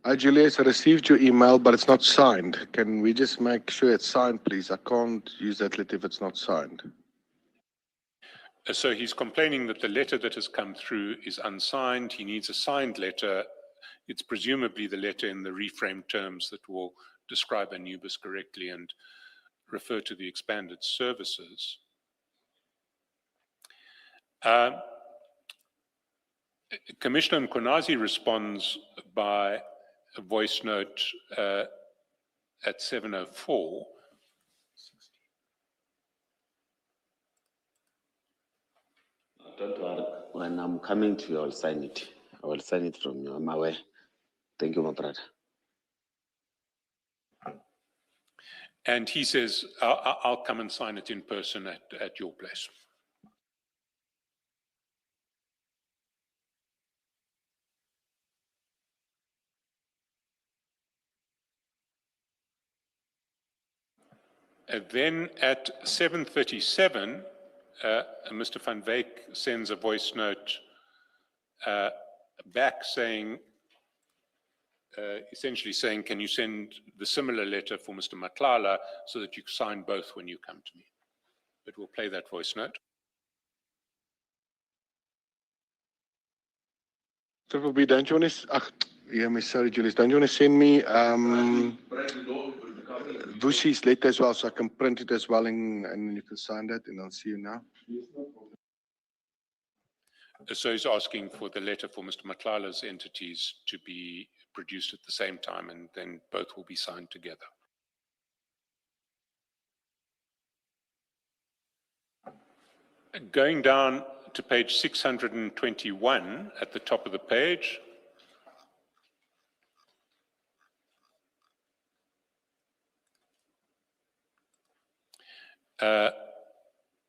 Hi, Julius, I received your email, but it's not signed. Can we just make sure it's signed, please? I can't use that letter if it's not signed. So he's complaining that the letter that has come through is unsigned. He needs a signed letter. It's presumably the letter in the reframed terms that will describe Anubis correctly and refer to the expanded services. Commissioner Mkonazi responds by a voice note at 7:04. Don't worry. When I'm coming to you, I'll sign it. I will sign it from you. I'm aware. Thank you, my brother. And he says, I'll come and sign it in person at your place. And then at 7:37, Mr. Van Wyk sends a voice note back saying, essentially saying, can you send the similar letter for Mr. Matlala so that you sign both when you come to me? But we'll play that voice note. Triple B, don't you want to, yeah, me, sorry, Julius, don't you want to send me Vushi's letter as well, so I can print it as well and you can sign that, and I'll see you now. So he's asking for the letter for Mr. Matlala's entities to be produced at the same time, and then both will be signed together. Going down to page 621 at the top of the page,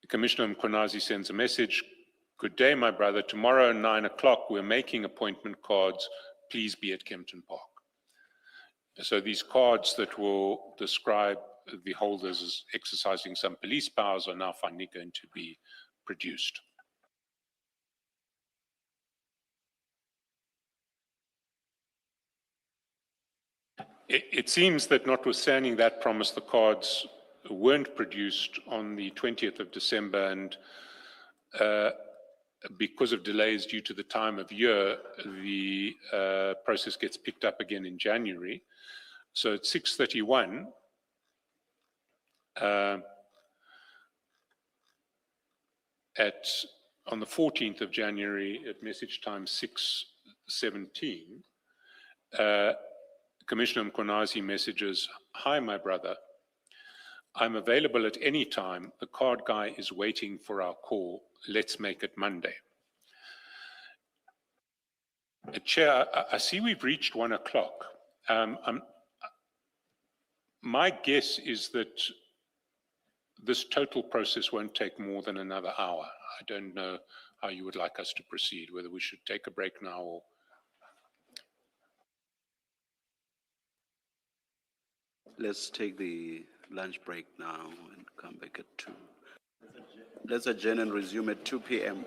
Commissioner Mkonazi sends a message. Good day, my brother. Tomorrow, 9 o'clock, we're making appointment cards. Please be at Kempton Park. So these cards that will describe the holders as exercising some police powers are now finally going to be produced. It seems that notwithstanding that promise, the cards weren't produced on the 20th of December, and because of delays due to the time of year, the process gets picked up again in January. So at 6:31, on the 14th of January at message time 6:17, Commissioner Mkonazi messages, hi, my brother. I'm available at any time. The card guy is waiting for our call. Let's make it Monday. Chair, I see we've reached 1 o'clock. My guess is that this total process won't take more than another hour. I don't know how you would like us to proceed, whether we should take a break now or... Let's take the lunch break now and come back at 2. Let's adjourn and resume at 2 p.m.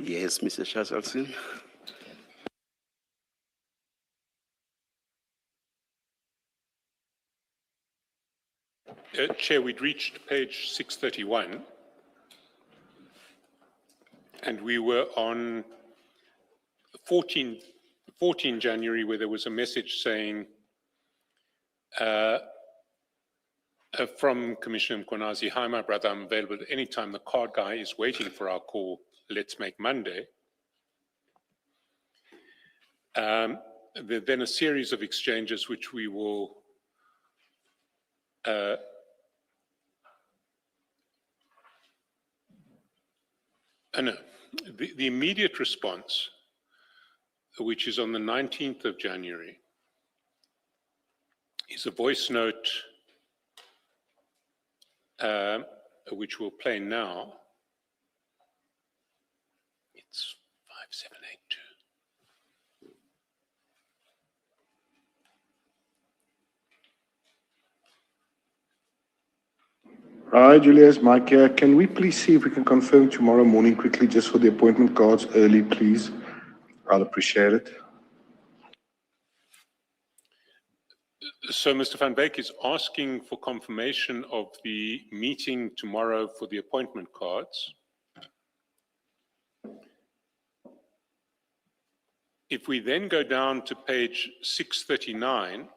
Yes, Mr. Chairperson. Chair, we'd reached page 631, and we were on 14 January, where there was a message saying from Commissioner Mkonazi, "Hi, my brother, I'm available at any time. The card guy is waiting for our call. Let's make Monday." Then a series of exchanges which we will no, the immediate response, which is on the 19th of January, is a voice note which we'll play now. It's 5782. Hi, Julius, Mike here. Can we please see if we can confirm tomorrow morning quickly, just for the appointment cards early, please? I'll appreciate it. So Mr. Van Beek is asking for confirmation of the meeting tomorrow for the appointment cards. If we then go down to page 639,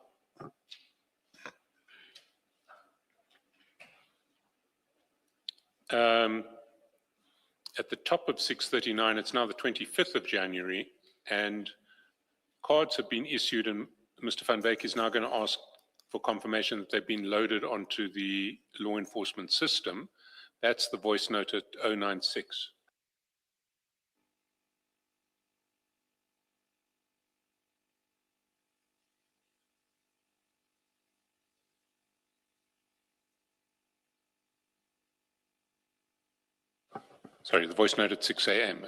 at the top of 639, it's now the 25th of January, and cards have been issued, and Mr. Van Beek is now going to ask for confirmation that they've been loaded onto the law enforcement system. That's the voice note at 096. Sorry, the voice note at 6 a.m.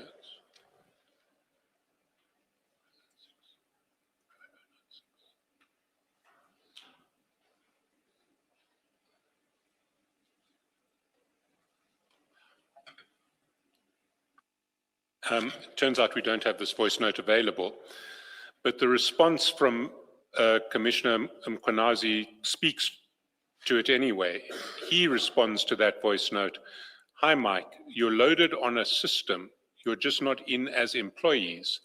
Turns out we don't have this voice note available, but the response from Commissioner Mkonazi speaks to it anyway. He responds to that voice note: "Hi, Mike, you're loaded on a system. You're just not in as employees,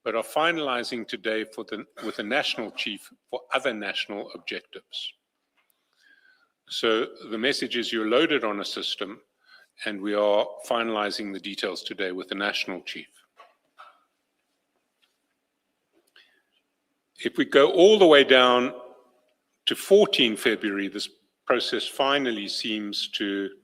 but are finalizing today with the national chief for other national objectives." So the message is you're loaded on a system, and we are finalizing the details today with the national chief. If we go all the way down to 14 February, this process finally seems to,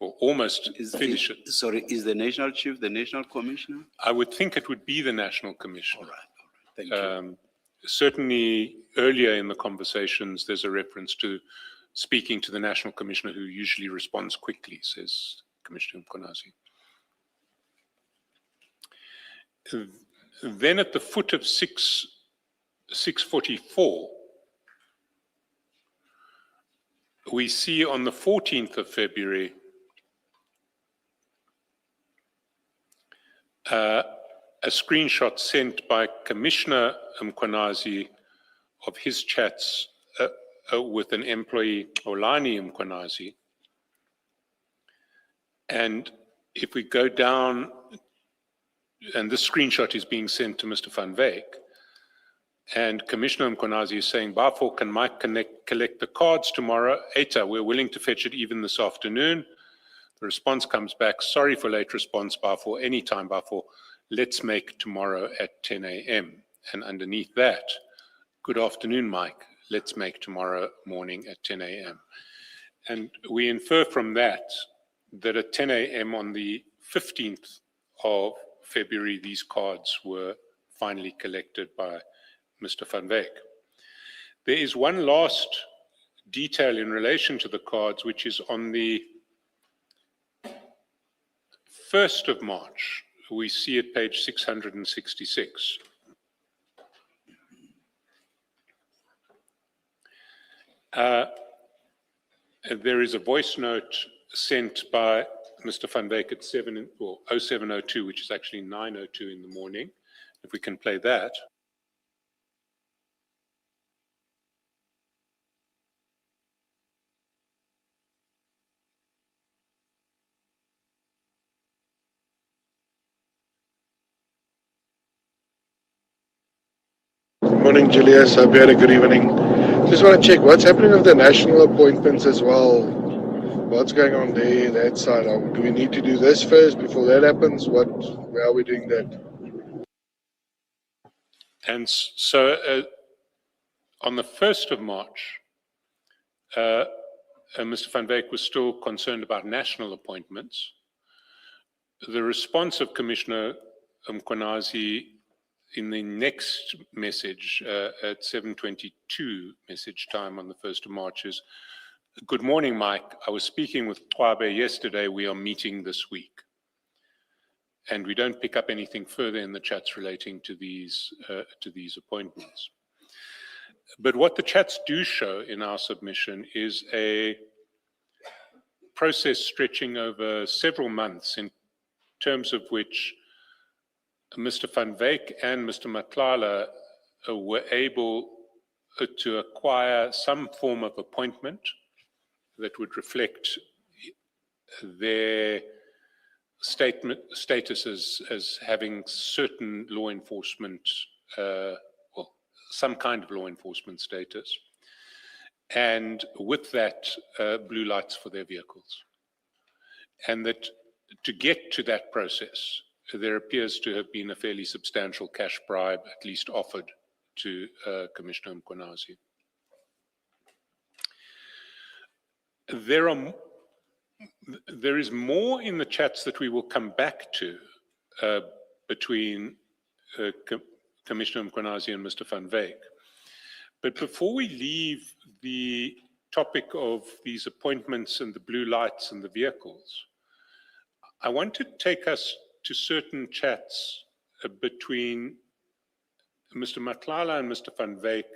or almost finish it. Sorry, is the national chief the national commissioner? I would think it would be the national commissioner. All right. Thank you. Certainly earlier in the conversations, there's a reference to speaking to the national commissioner, who usually responds quickly, says Commissioner Mkonazi. Then at the foot of 644, we see on the 14th of February a screenshot sent by Commissioner Mkonazi of his chats with an employee, Olani Mkonazi. And if we go down, and this screenshot is being sent to Mr. Van Wyk, and Commissioner Mkonazi is saying, "Bafo, can Mike collect the cards tomorrow? Eta, we're willing to fetch it even this afternoon." The response comes back: "Sorry for late response, Bafo, anytime, Bafo. Let's make tomorrow at 10 a.m. And underneath that, "Good afternoon, Mike. Let's make tomorrow morning at 10 a.m. And we infer from that at 10 a.m. on the 15th of February, these cards were finally collected by Mr. Van Wyk. There is one last detail in relation to the cards, which is on the 1st of March. We see at page 666. There is a voice note sent by Mr. Van Wyk at 0702, which is actually 9:02 in the morning. If we can play that. Morning, Julius. Hope you had a good evening. Just want to check what's happening with the national appointments as well. What's going on there, that side? Do we need to do this first before that happens? How are we doing that? And so on the 1st of March, Mr. Van Wyk was still concerned about national appointments. The response of Commissioner Mkhwanazi in the next message at 7:22 message time on the 1st of March is, "Good morning, Mike. I was speaking with Twabe yesterday. We are meeting this week." And we don't pick up anything further in the chats relating to these appointments. But what the chats do show in our submission is a process stretching over several months, in terms of which Mr. Van Wyk and Mr. Matlala were able to acquire some form of appointment that would reflect their status as having certain law enforcement, some kind of law enforcement status, and with that, blue lights for their vehicles. And that to get to that process, there appears to have been a fairly substantial cash bribe, at least offered to Commissioner Mkhwanazi. There is more in the chats that we will come back to between Commissioner Mkhwanazi and Mr. Van Wyk. But before we leave the topic of these appointments and the blue lights and the vehicles, I want to take us to certain chats between Mr. Matlala and Mr. Van Wyk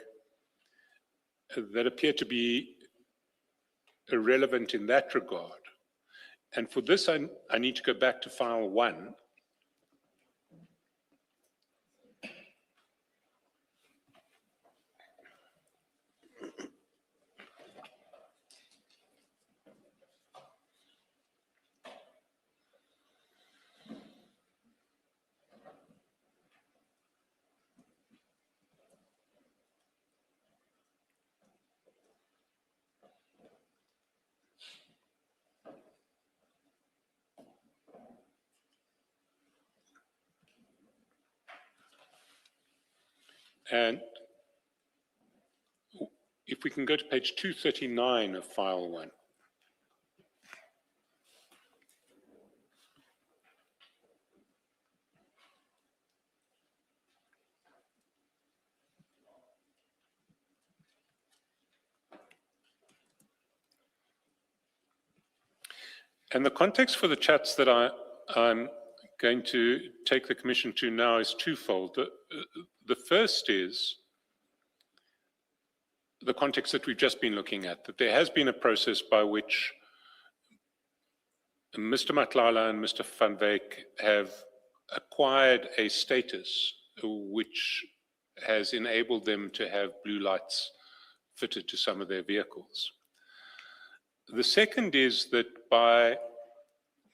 that appear to be irrelevant in that regard. And for this, I need to go back to file 1. And if we can go to page 239 of file 1. And the context for the chats that I'm going to take the Commission to now is twofold. The first is the context that we've just been looking at, that there has been a process by which Mr. Matlala and Mr. Van Wyk have acquired a status which has enabled them to have blue lights fitted to some of their vehicles. The second is that by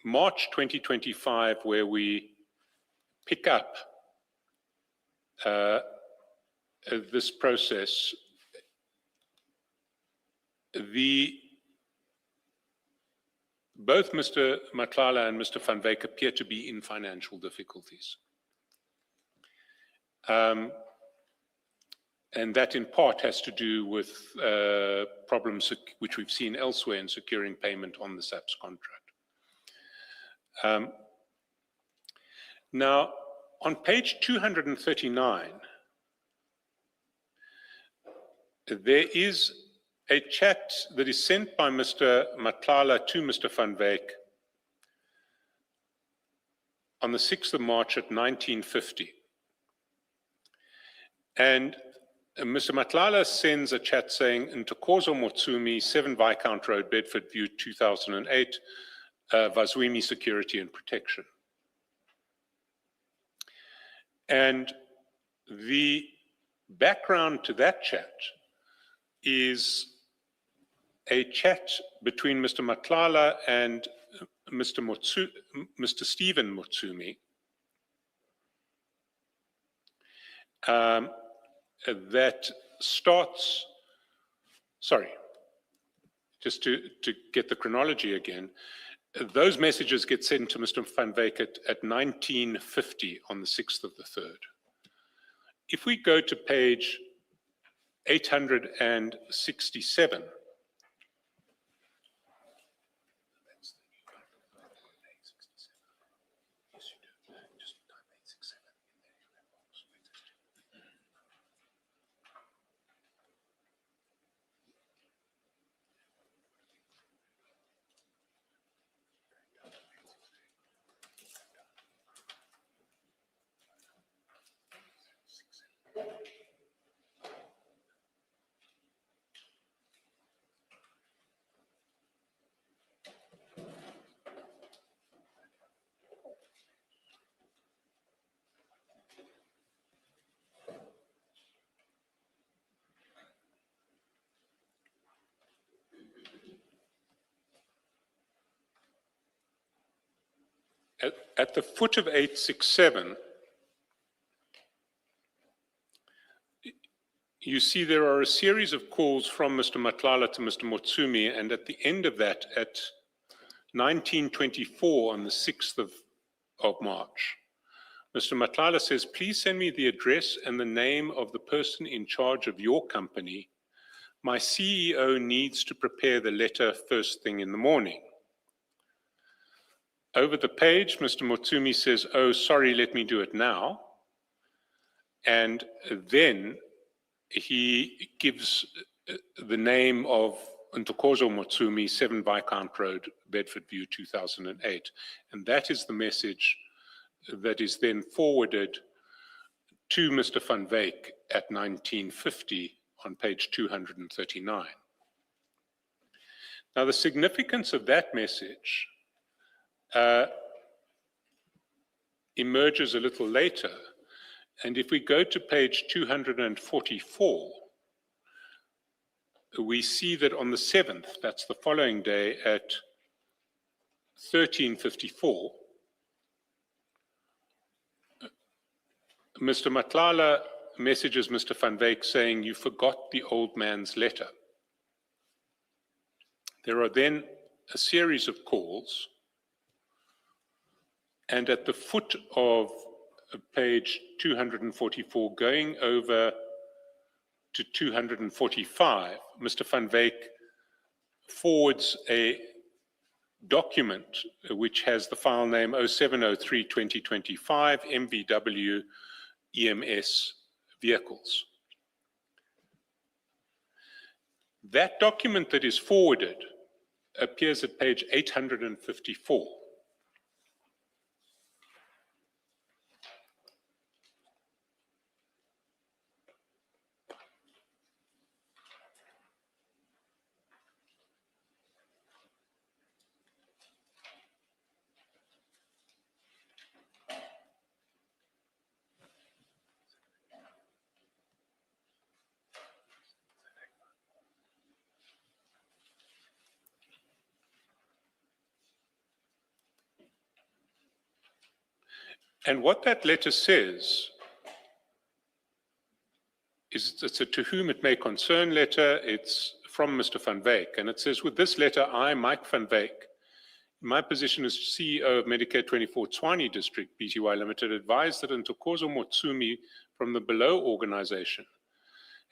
March 2025, where we pick up this process, both Mr. Matlala and Mr. Van Wyk appear to be in financial difficulties. And that in part has to do with problems which we've seen elsewhere in securing payment on the SAPS contract. Now, on page 239, there is a chat that is sent by Mr. Matlala to Mr. Van Wyk on the 6th of March at 19:50. And Mr. Matlala sends a chat saying, Ntokozo Motsumi, 7 Viscount Road, Bedford View, 2008. Vaswimi Security and Protection. And the background to that chat is a chat between Mr. Matlala and Mr. Stephen Mutsumi that starts, sorry, just to get the chronology again, those messages get sent to Mr. Van Wyk at 1950 on the 6th of the 3rd. If we go to page 867, at the foot of 867, you see there are a series of calls from Mr. Matlala to Mr. Mutsumi, and at the end of that, at 1924 on the 6th of March, Mr. Matlala says, please send me the address and the name of the person in charge of your company. My CEO needs to prepare the letter first thing in the morning. Over the page, Mr. Mutsumi says, oh, sorry, let me do it now. And then he gives the name of Ntokozo Mutsumi, 7 Viscount Road, Bedford View, 2008. And that is the message that is then forwarded to Mr. Van Wyk at 1950 on page 239. Now, the significance of that message emerges a little later. And if we go to page 244, we see that on the 7th, that's the following day at 1354, Mr. Matlala messages Mr. Van Wyk saying, you forgot the old man's letter. There are then a series of calls, and at the foot of page 244, going over to 245, Mr. Van Wyk forwards a document which has the file name 0703-2025 MVW EMS vehicles. That document that is forwarded appears at page 854. And what that letter says is it's a to whom it may concern letter. It's from Mr. Van Wyk. And it says, with this letter, I, Mike Van Wyk, in my position as CEO of Medicare 24 Tshwane District, Pty Limited, advise that Ntokozo Mutsumi from the below organization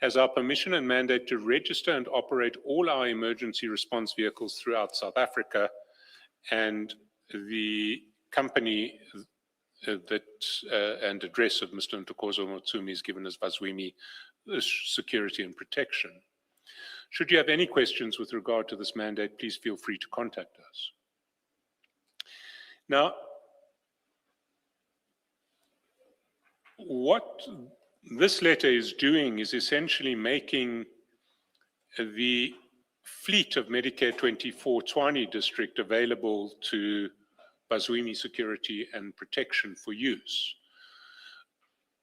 has our permission and mandate to register and operate all our emergency response vehicles throughout South Africa, and the company and address of Mr. Ntokozo Mutsumi is given as Vaswimi Security and Protection. Should you have any questions with regard to this mandate, please feel free to contact us. Now, what this letter is doing is essentially making the fleet of Medicare 24 Tshwane district available to Bazwimi Security and Protection for use.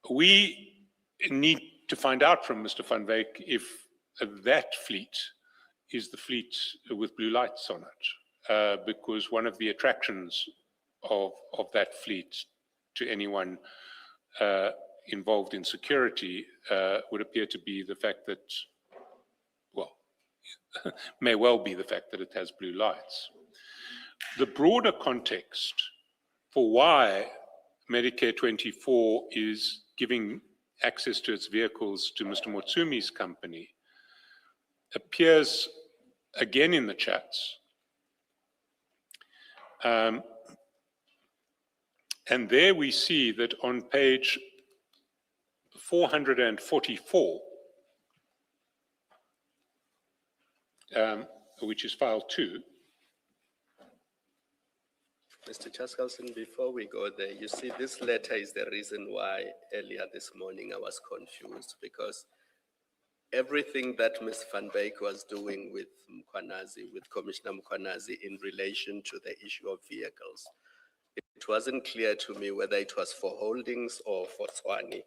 We need to find out from Mr. Van Wyk if that fleet is the fleet with blue lights on it, because one of the attractions of that fleet to anyone involved in security would appear to be the fact that, well, may well be the fact that it has blue lights. The broader context for why Medicare 24 is giving access to its vehicles to Mr. Motsumi's company appears again in the chats. And there we see that on page 444, which is file 2. Mr. Chaskalson, before we go there, you see this letter is the reason why earlier this morning I was confused, because everything that Ms. Van Wyk was doing with Mkhwanazi, with Commissioner Mkhwanazi in relation to the issue of vehicles, it wasn't clear to me whether it was for holdings or for Tshwane,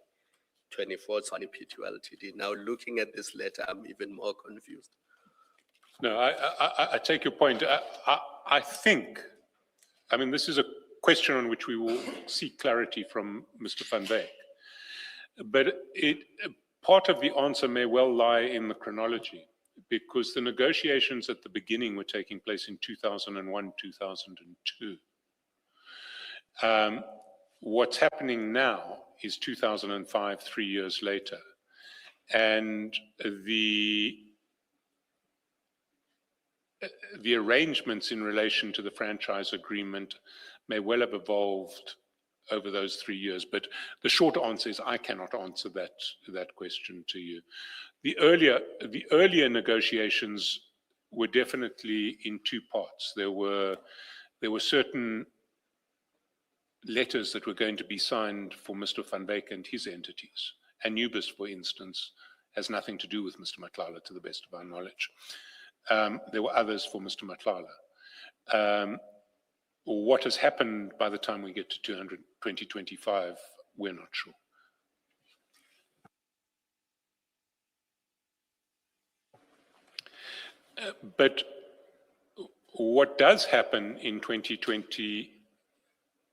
24 Tshwane P2 Ltd. Now looking at this letter, I'm even more confused. No, I take your point. I think, I mean, this is a question on which we will seek clarity from Mr. Van Wyk. But part of the answer may well lie in the chronology, because the negotiations at the beginning were taking place in 2001, 2002. What's happening now is 2005, 3 years later. And the arrangements in relation to the franchise agreement may well have evolved over those 3 years. But the short answer is I cannot answer that question to you. The earlier negotiations were definitely in two parts. There were certain letters that were going to be signed for Mr. Van Wyk and his entities. Anubis, for instance, has nothing to do with Mr. Matlala, to the best of our knowledge. There were others for Mr. Matlala. What has happened by the time we get to 2025, we're not sure. But what does happen in 2020,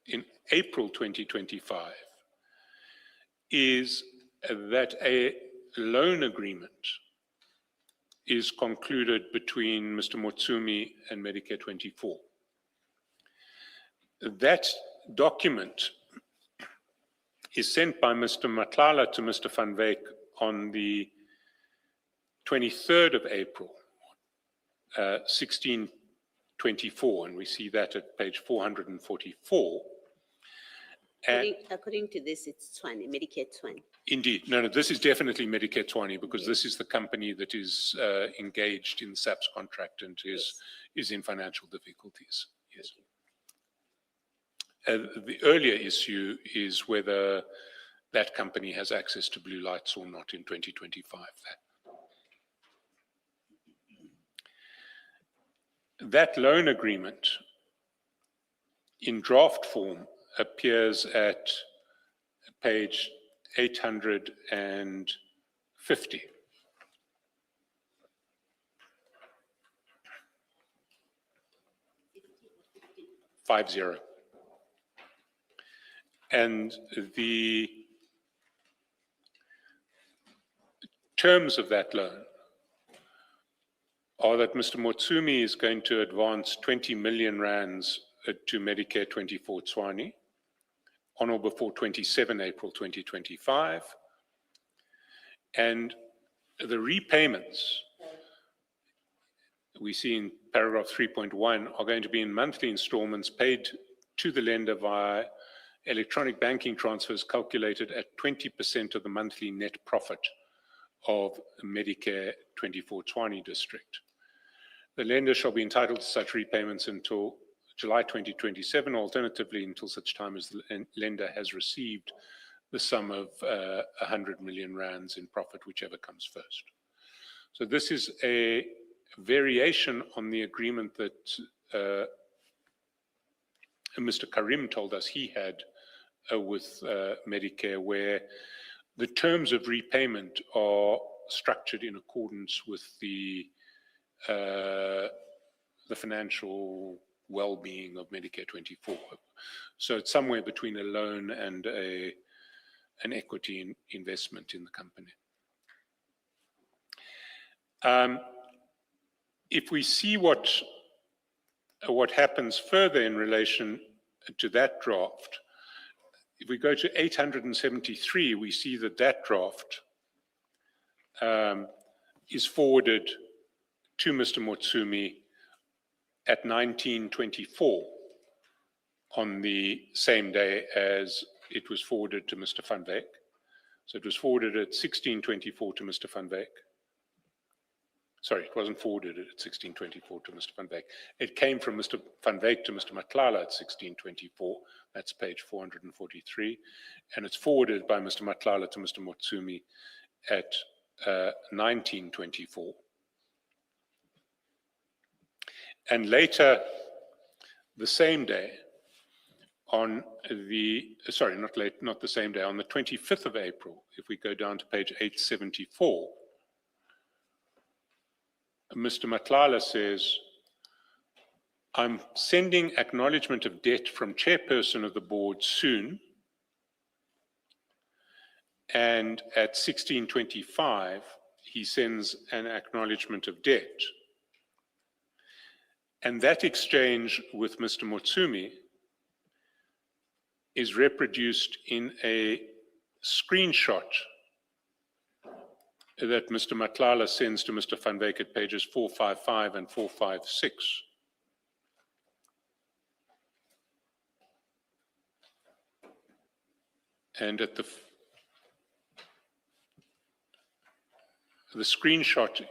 in April 2025, is that a loan agreement is concluded between Mr. Motsumi and Medicare 24. That document is sent by Mr. Matlala to Mr. Van Wyk on the 23rd of April, 1624, and we see that at page 444. According to this, it's Tshwane, Medicare Tshwane. Indeed. No, this is definitely Medicare Tshwane, because this is the company that is engaged in SAP's contract and is in financial difficulties. Yes. The earlier issue is whether that company has access to blue lights or not in 2025. That loan agreement in draft form appears at page 850. And the terms of that loan are that Mr. Motsumi is going to advance 20 million rands to Medicare 24 Tshwane on or before 27 April 2025. And the repayments we see in paragraph 3.1 are going to be in monthly installments paid to the lender via electronic banking transfers calculated at 20% of the monthly net profit of Medicare 24 Tshwane district. The lender shall be entitled to such repayments until July 2027, alternatively until such time as the lender has received the sum of 100 million rands in profit, whichever comes first. So this is a variation on the agreement that Mr. Karim told us he had with Medicare, where the terms of repayment are structured in accordance with the financial well-being of Medicare 24. So it's somewhere between a loan and an equity investment in the company. If we see what happens further in relation to that draft, if we go to 873, we see that that draft is forwarded to Mr. Motsumi at 1924 on the same day as it was forwarded to Mr. Van Wyk. So it was forwarded at 1624 to Mr. Van Wyk. Sorry, it wasn't forwarded at 1624 to Mr. Van Wyk. It came from Mr. Van Wyk to Mr. Matlala at 1624. That's page 443. And it's forwarded by Mr. Matlala to Mr. Motsumi at 1924. And later, the same day, on the, sorry, not the same day, on the 25th of April, if we go down to page 874, Mr. Matlala says, I'm sending acknowledgement of debt from chairperson of the board soon. And at 1625, he sends an acknowledgement of debt. And that exchange with Mr. Motsumi is reproduced in a screenshot that Mr. Matlala sends to Mr. Van Wyk at pages 455 and 456. And at the screenshot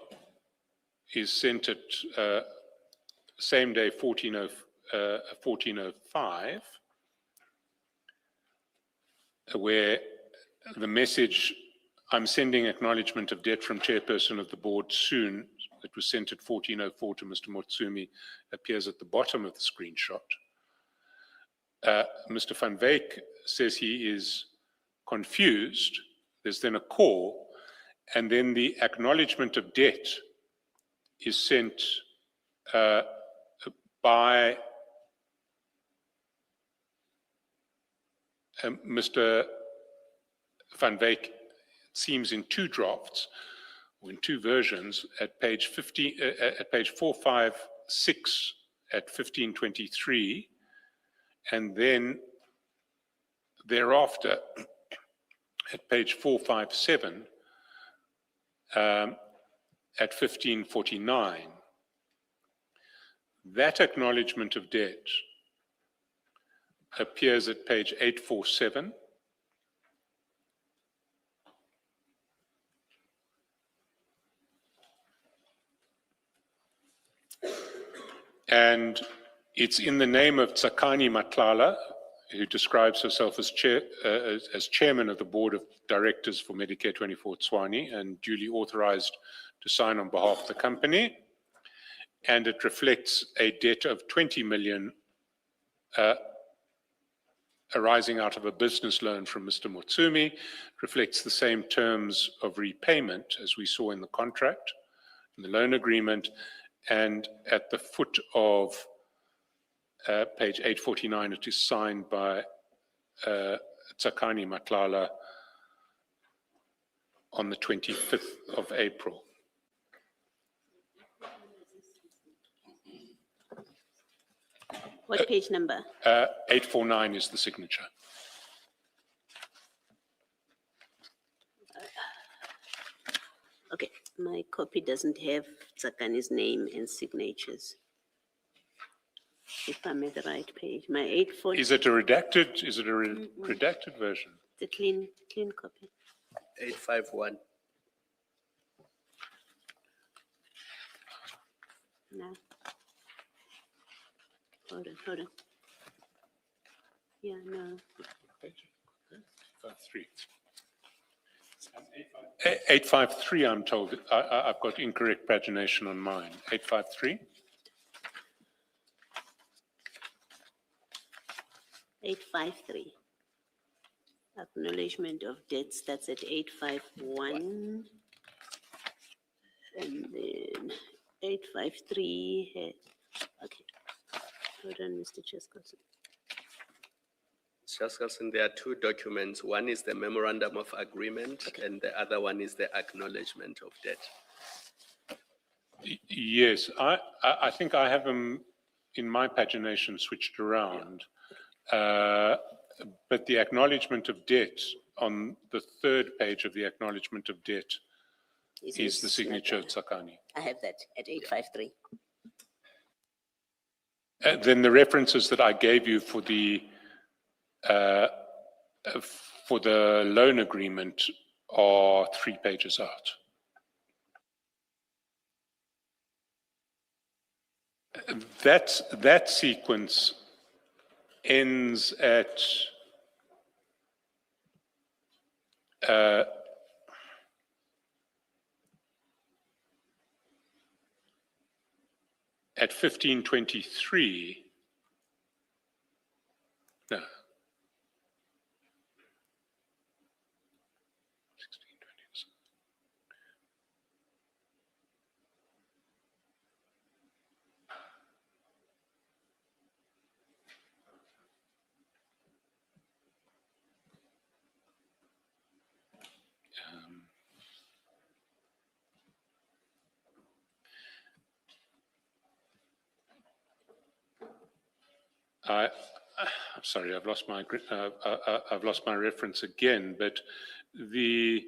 is sent at same day 1405, where the message, I'm sending acknowledgement of debt from chairperson of the board soon, that was sent at 1404 to Mr. Motsumi, appears at the bottom of the screenshot. Mr. Van Wyk says he is confused. There's then a call, and then the acknowledgement of debt is sent by Mr. Van Wyk, it seems in two drafts, or in two versions, at page 456 at 1523, and then thereafter at page 457 at 1549. That acknowledgement of debt appears at page 847. And it's in the name of Tsakani Matlala, who describes herself as chairman of the board of directors for Medicare 24 Tswane and duly authorized to sign on behalf of the company. And it reflects a debt of 20 million arising out of a business loan from Mr. Motsumi. It reflects the same terms of repayment as we saw in the contract, in the loan agreement, and at the foot of page 849, it is signed by Tsakani Matlala on the 25th of April. What page number? 849 is the signature. Okay, my copy doesn't have Tsakani's name and signatures. If I'm at the right page, my 840. Is it a redacted? Is it a redacted version? The clean copy. 851. No. Hold on. Yeah, no. Page 3. 853, I'm told. I've got incorrect pagination on mine. 853? 853. Acknowledgement of debts, that's at 851. And then 853, okay. Hold on, Mr. Cheskalson. Chaskalson, there are two documents. One is the memorandum of agreement and the other one is the acknowledgement of debt. Yes, I think I have them in my pagination switched around. But the acknowledgement of debt on the third page of the acknowledgement of debt is the signature of Tsakani. I have that at 853. Then the references that I gave you for the loan agreement are 3 pages out. That sequence ends at at 1523. No. 1620. I'm sorry, I've lost my reference again, but the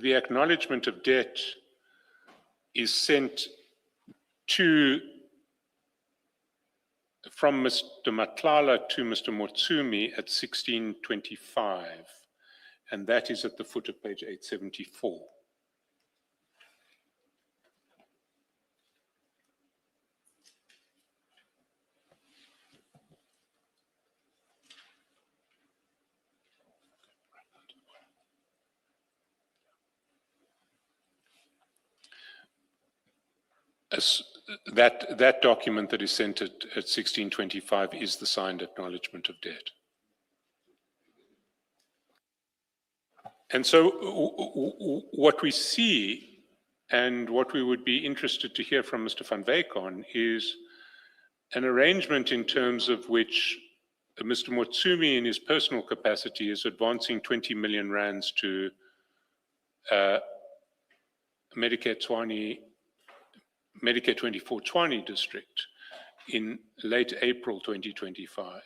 acknowledgement of debt is sent from Mr. Matlala to Mr. Motsumi at 1625, and that is at the foot of page 874. That document that is sent at 1625 is the signed acknowledgement of debt. And so what we see and what we would be interested to hear from Mr. van Wyk on is an arrangement in terms of which Mr. Motsumi in his personal capacity is advancing 20 million rands to Medicare 24 Tshwane district in late April 2025.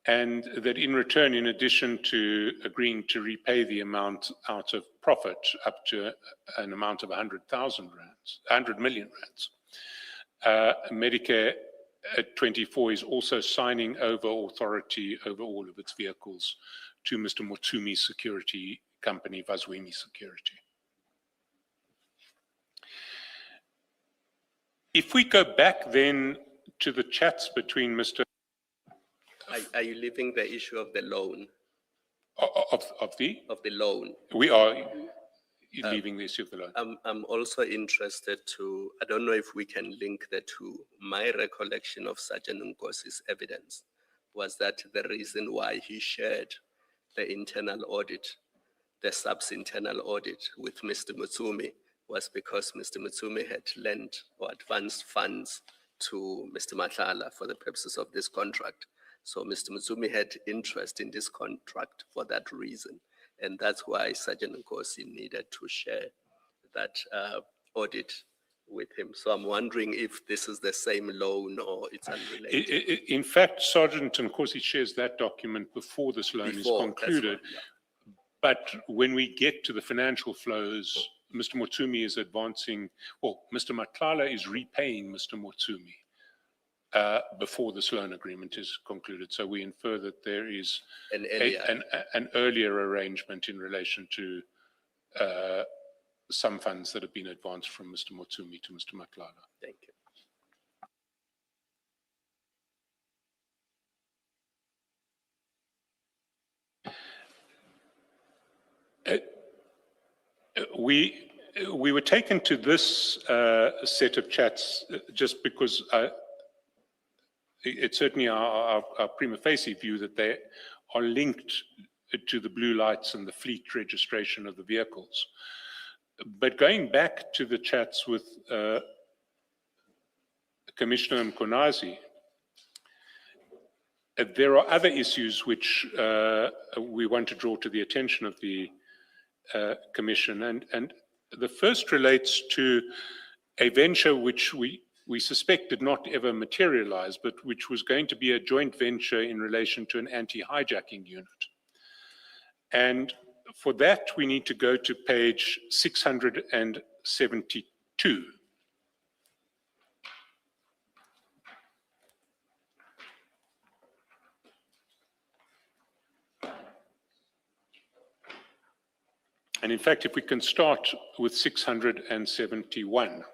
And that in return, in addition to agreeing to repay the amount out of profit up to an amount of 100 million rands, Medicare 24 is also signing over authority over all of its vehicles to Mr. Motsumi's security company, Vazwemi Security. If we go back then to the chats between Mr. Are you leaving the issue of the loan? Of the loan. We are leaving the issue of the loan. I'm also interested to, I don't know if we can link the two. My recollection of Sergeant Nkosi's evidence was that the reason why he shared the internal audit, the subs internal audit with Mr. Motsumi was because Mr. Motsumi had lent or advanced funds to Mr. Matlala for the purposes of this contract. So Mr. Motsumi had interest in this contract for that reason. And that's why Sergeant Nkosi needed to share that audit with him. So I'm wondering if this is the same loan or it's unrelated. In fact, Sergeant Nkosi shares that document before this loan is concluded. But when we get to the financial flows, Mr. Motsumi is advancing, or Mr. Matlala is repaying Mr. Motsumi before this loan agreement is concluded. So we infer that there is an earlier arrangement in relation to some funds that have been advanced from Mr. Motsumi to Mr. Matlala. Thank you. we were taken to this set of chats just because it's certainly our prima facie view that they are linked to the blue lights and the fleet registration of the vehicles. But going back to the chats with Commissioner Mkonazi, there are other issues which we want to draw to the attention of the Commission, and the first relates to a venture which we suspect did not ever materialize, but which was going to be a joint venture in relation to an anti-hijacking unit. And for that, we need to go to page 672. And in fact, if we can start with 671.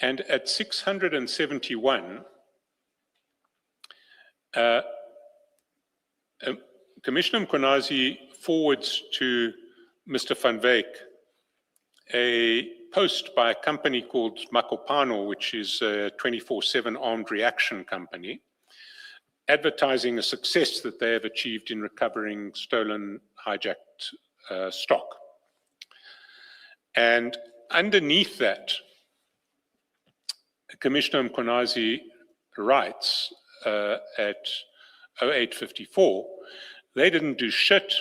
And at 671, Commissioner Mkonazi forwards to Mr. Van Wyk a post by a company called Makopano, which is a 24/7 armed reaction company, advertising a success that they have achieved in recovering stolen, hijacked stock. And underneath that, Commissioner Mkonazi writes at 08:54, they didn't do shit,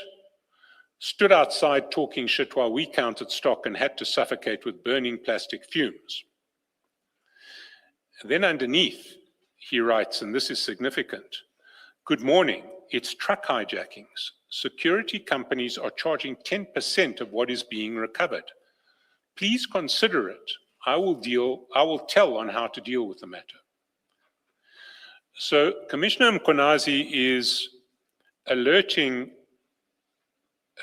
stood outside talking shit while we counted stock and had to suffocate with burning plastic fumes. And then underneath, he writes, and this is significant, good morning, it's truck hijackings. Security companies are charging 10% of what is being recovered. Please consider it. I will tell on how to deal with the matter. So Commissioner Mkonazi is alerting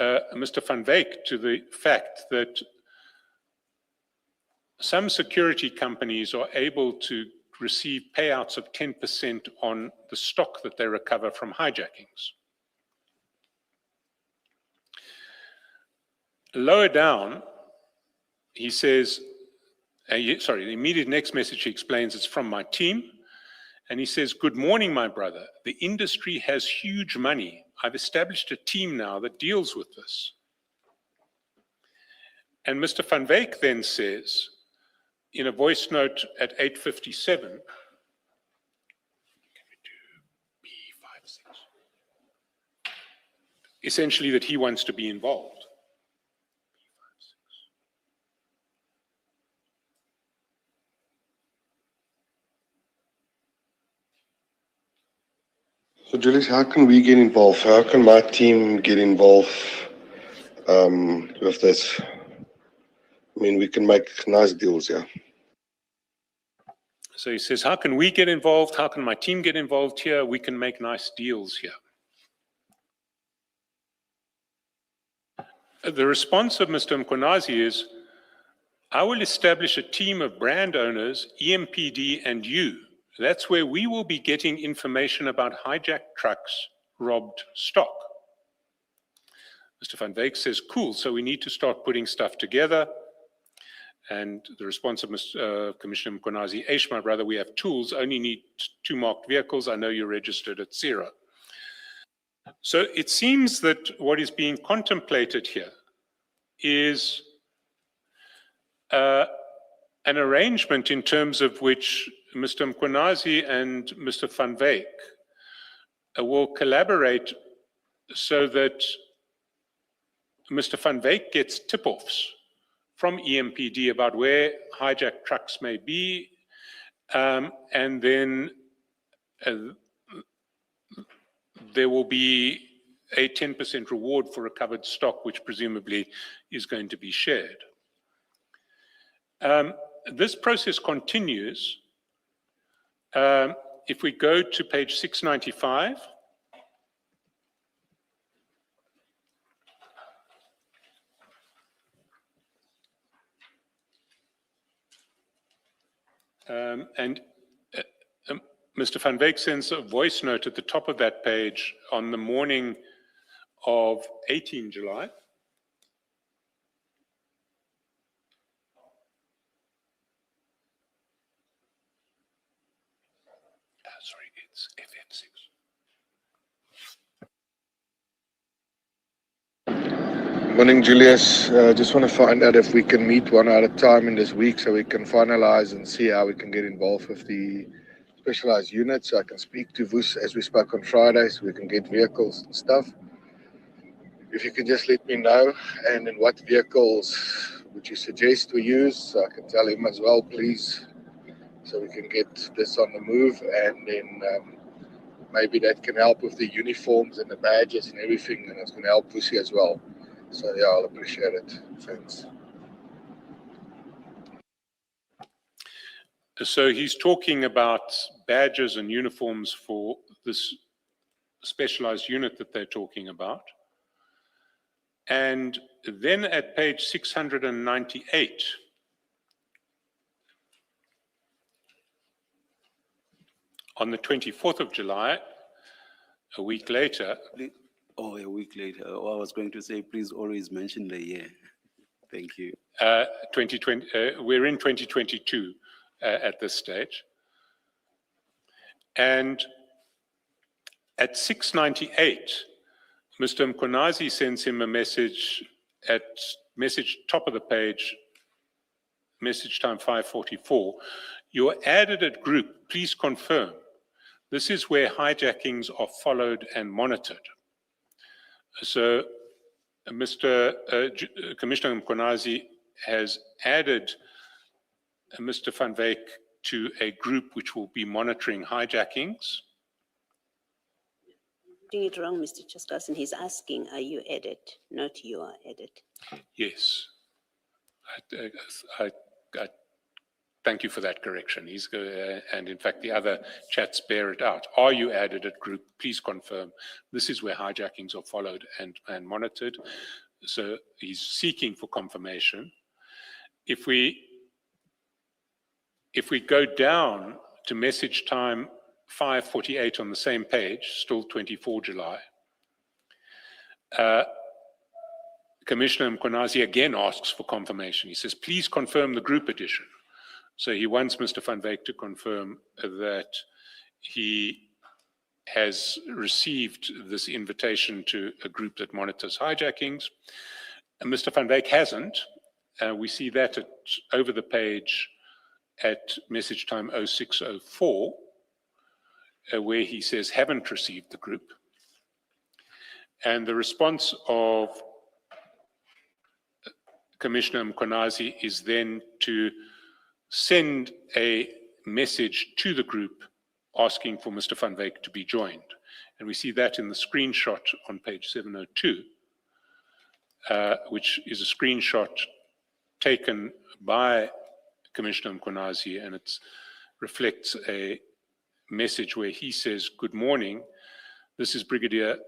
Mr. Van Wyk to the fact that some security companies are able to receive payouts of 10% on the stock that they recover from hijackings. Lower down, he says, sorry, the immediate next message he explains it's from my team. And he says, good morning, my brother. The industry has huge money. I've established a team now that deals with this. And Mr. Van Wyk then says, in a voice note at 8:57, essentially that he wants to be involved. So, Julius, how can we get involved? How can my team get involved with this? I mean, we can make nice deals, yeah. So he says, how can we get involved? How can my team get involved here? We can make nice deals here. The response of Mr. Mkonazi is, I will establish a team of brand owners, EMPD and you. That's where we will be getting information about hijacked trucks, robbed stock. Mr. Van Wyk says, cool, so we need to start putting stuff together. And the response of Commissioner Mkonazi, Aish, my brother, we have tools, only need 2 marked vehicles. I know you're registered at 0. So it seems that what is being contemplated here is an arrangement in terms of which Mr. Mkonazi and Mr. Van Wyk will collaborate so that Mr. Van Wyk gets tip-offs from EMPD about where hijacked trucks may be, and then there will be a 10% reward for recovered stock, which presumably is going to be shared. This process continues. If we go to page 695, and Mr. Van Wyk sends a voice note at the top of that page on the morning of 18 July. Sorry, it's FM6. Morning, Julius. Just want to find out if we can meet one at a time in this week so we can finalize and see how we can get involved with the specialized unit. So I can speak to Vus as we spoke on Friday so we can get vehicles and stuff. If you could just let me know, and then what vehicles would you suggest we use so I can tell him as well, please, so we can get this on the move, and then maybe that can help with the uniforms and the badges and everything, and it's going to help Vusi as well. So yeah, I'll appreciate it. Thanks. So he's talking about badges and uniforms for this specialized unit that they're talking about. And then at page 698, on the 24th of July, a week later. Oh, a week later. Oh, I was going to say, please always mention the year. Thank you. 2020, we're in 2022 at this stage. And at 698, Mr. Mkonazi sends him a message at message top of the page, message time 5:44. Your added group, please confirm. This is where hijackings are followed and monitored. So Commissioner Mkonazi has added Mr. Van Wyk to a group which will be monitoring hijackings. Doing it wrong, Mr. Chaskasin. He's asking, are you added? Not you are added. Yes. I thank you for that correction. And in fact, the other chats bear it out. Are you added at group? Please confirm. This is where hijackings are followed and monitored. So he's seeking for confirmation. If we go down to message time 5:48 on the same page, still 24 July, Commissioner Mkonazi again asks for confirmation. He says, please confirm the group addition. So he wants Mr. Van Wyk to confirm that he has received this invitation to a group that monitors hijackings. And Mr. Van Wyk hasn't. We see that over the page at message time 0604, where he says haven't received the group. And the response of Commissioner Mkonazi is then to send a message to the group asking for Mr. Van Wyk to be joined. And we see that in the screenshot on page 702, which is a screenshot taken by Commissioner Mkonazi, and it reflects a message where he says, good morning, this is Brigadier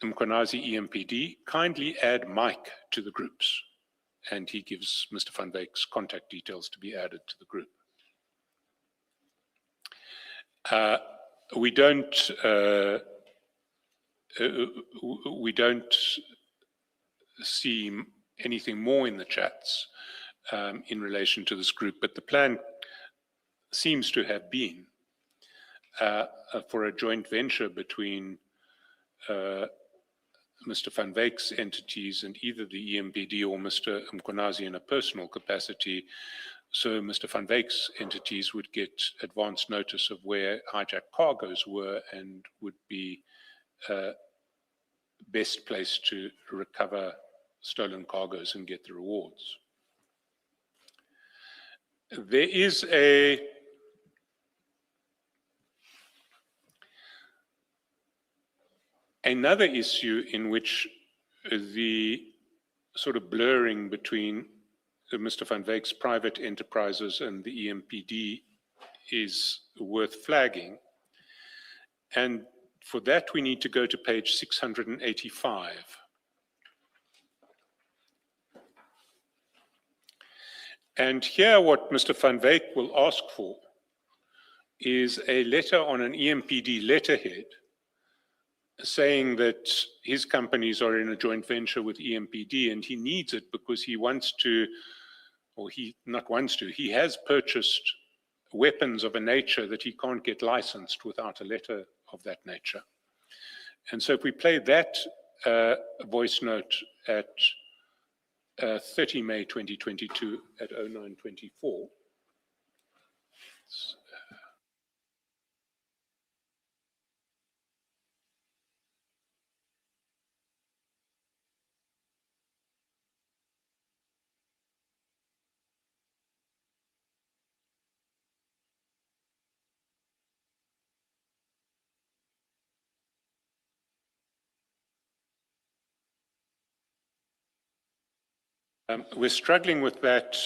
Mkonazi EMPD, kindly add Mike to the groups. And he gives Mr. Van Wyk's contact details to be added to the group. We don't see anything more in the chats in relation to this group, but the plan seems to have been for a joint venture between Mr. Van Wyk's entities and either the EMPD or Mr. Mkonazi in a personal capacity. So Mr. Van Wyk's entities would get advance notice of where hijacked cargoes were and would be best placed to recover stolen cargoes and get the rewards. There is another issue in which the sort of blurring between Mr. Van Wyk's private enterprises and the EMPD is worth flagging. And for that, we need to go to page 685. And here what Mr. Van Wyk will ask for is a letter on an EMPD letterhead saying that his companies are in a joint venture with EMPD and he needs it because he wants to, or he not wants to, he has purchased weapons of a nature that he can't get licensed without a letter of that nature. And so if we play that voice note at 30 May 2022 at 09:24. We're struggling with that.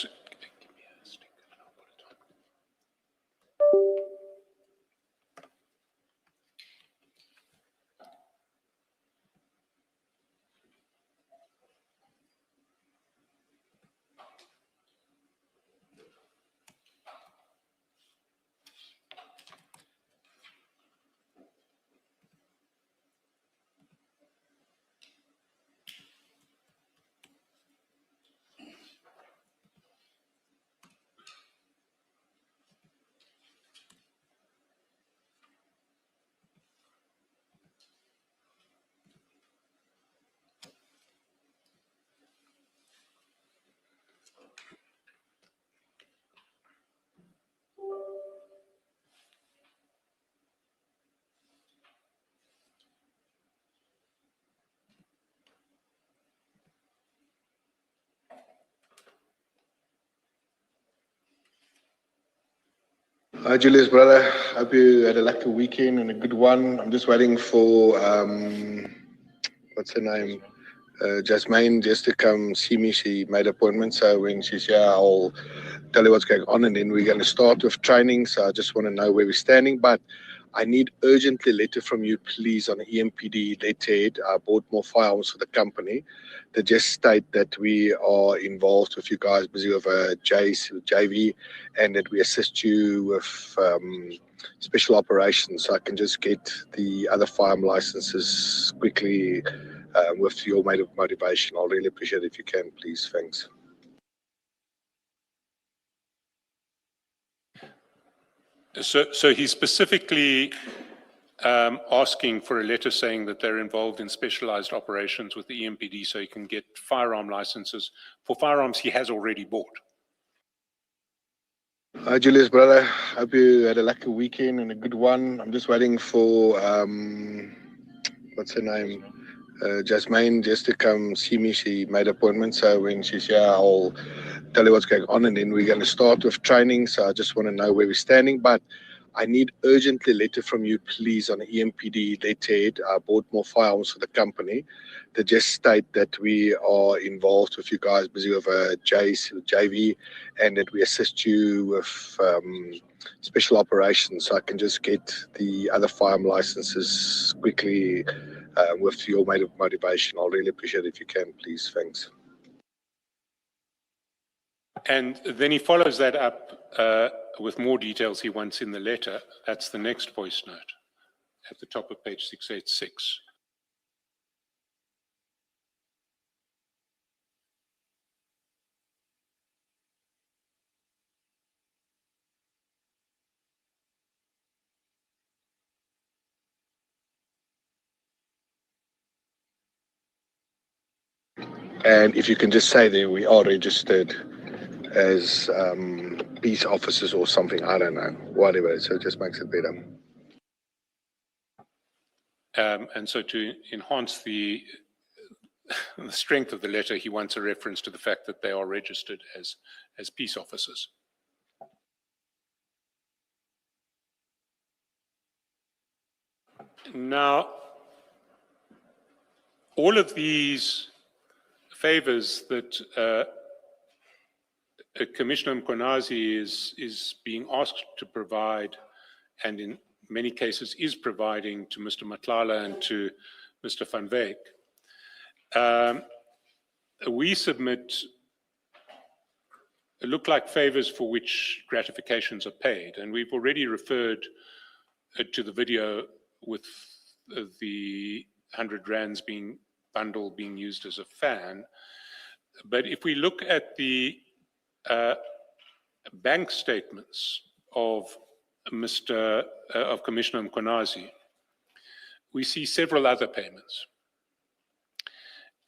Hi, Julius, brother. Hope you had a lucky weekend and a good one. I'm just waiting for, what's her name? Jasmine just to come see me. She made an appointment. So when she's here, I'll tell you what's going on. And then we're going to start with training. So I just want to know where we're standing. But I need urgently a letter from you, please, on the EMPD letterhead. I bought more firearms for the company. They just state that we are involved with you guys, busy with a JV, and that we assist you with special operations. So I can just get the other firearm licenses quickly with your motivation. I'll really appreciate it if you can, please. Thanks. So he's specifically asking for a letter saying that they're involved in specialized operations with the EMPD so he can get firearm licenses for firearms he has already bought. Hi, Julius, brother. Hope you had a lucky weekend and a good one. I'm just waiting for, what's her name? Jasmine just to come see me. She made an appointment. So when she's here, I'll tell you what's going on. And then we're going to start with training. So I just want to know where we're standing. But I need urgently a letter from you, please, on the EMPD letterhead. I bought more firearms for the company. They just state that we are involved with you guys, busy with a JV, and that we assist you with special operations. So I can just get the other firearm licenses quickly with your motivation. I'll really appreciate it if you can, please. Thanks. And then he follows that up with more details he wants in the letter. That's the next voice note at the top of page 686. And if you can just say that we are registered as peace officers or something, I don't know, whatever. So it just makes it better. And so to enhance the strength of the letter, he wants a reference to the fact that they are registered as peace officers. Now, all of these favors that Commissioner Mkonazi is being asked to provide, and in many cases is providing to Mr. Matlala and to Mr. Van Wyk, we submit look like favors for which gratifications are paid. And we've already referred to the video with the 100 rands bundle being used as a fan. But if we look at the bank statements of Commissioner Mkonazi, we see several other payments.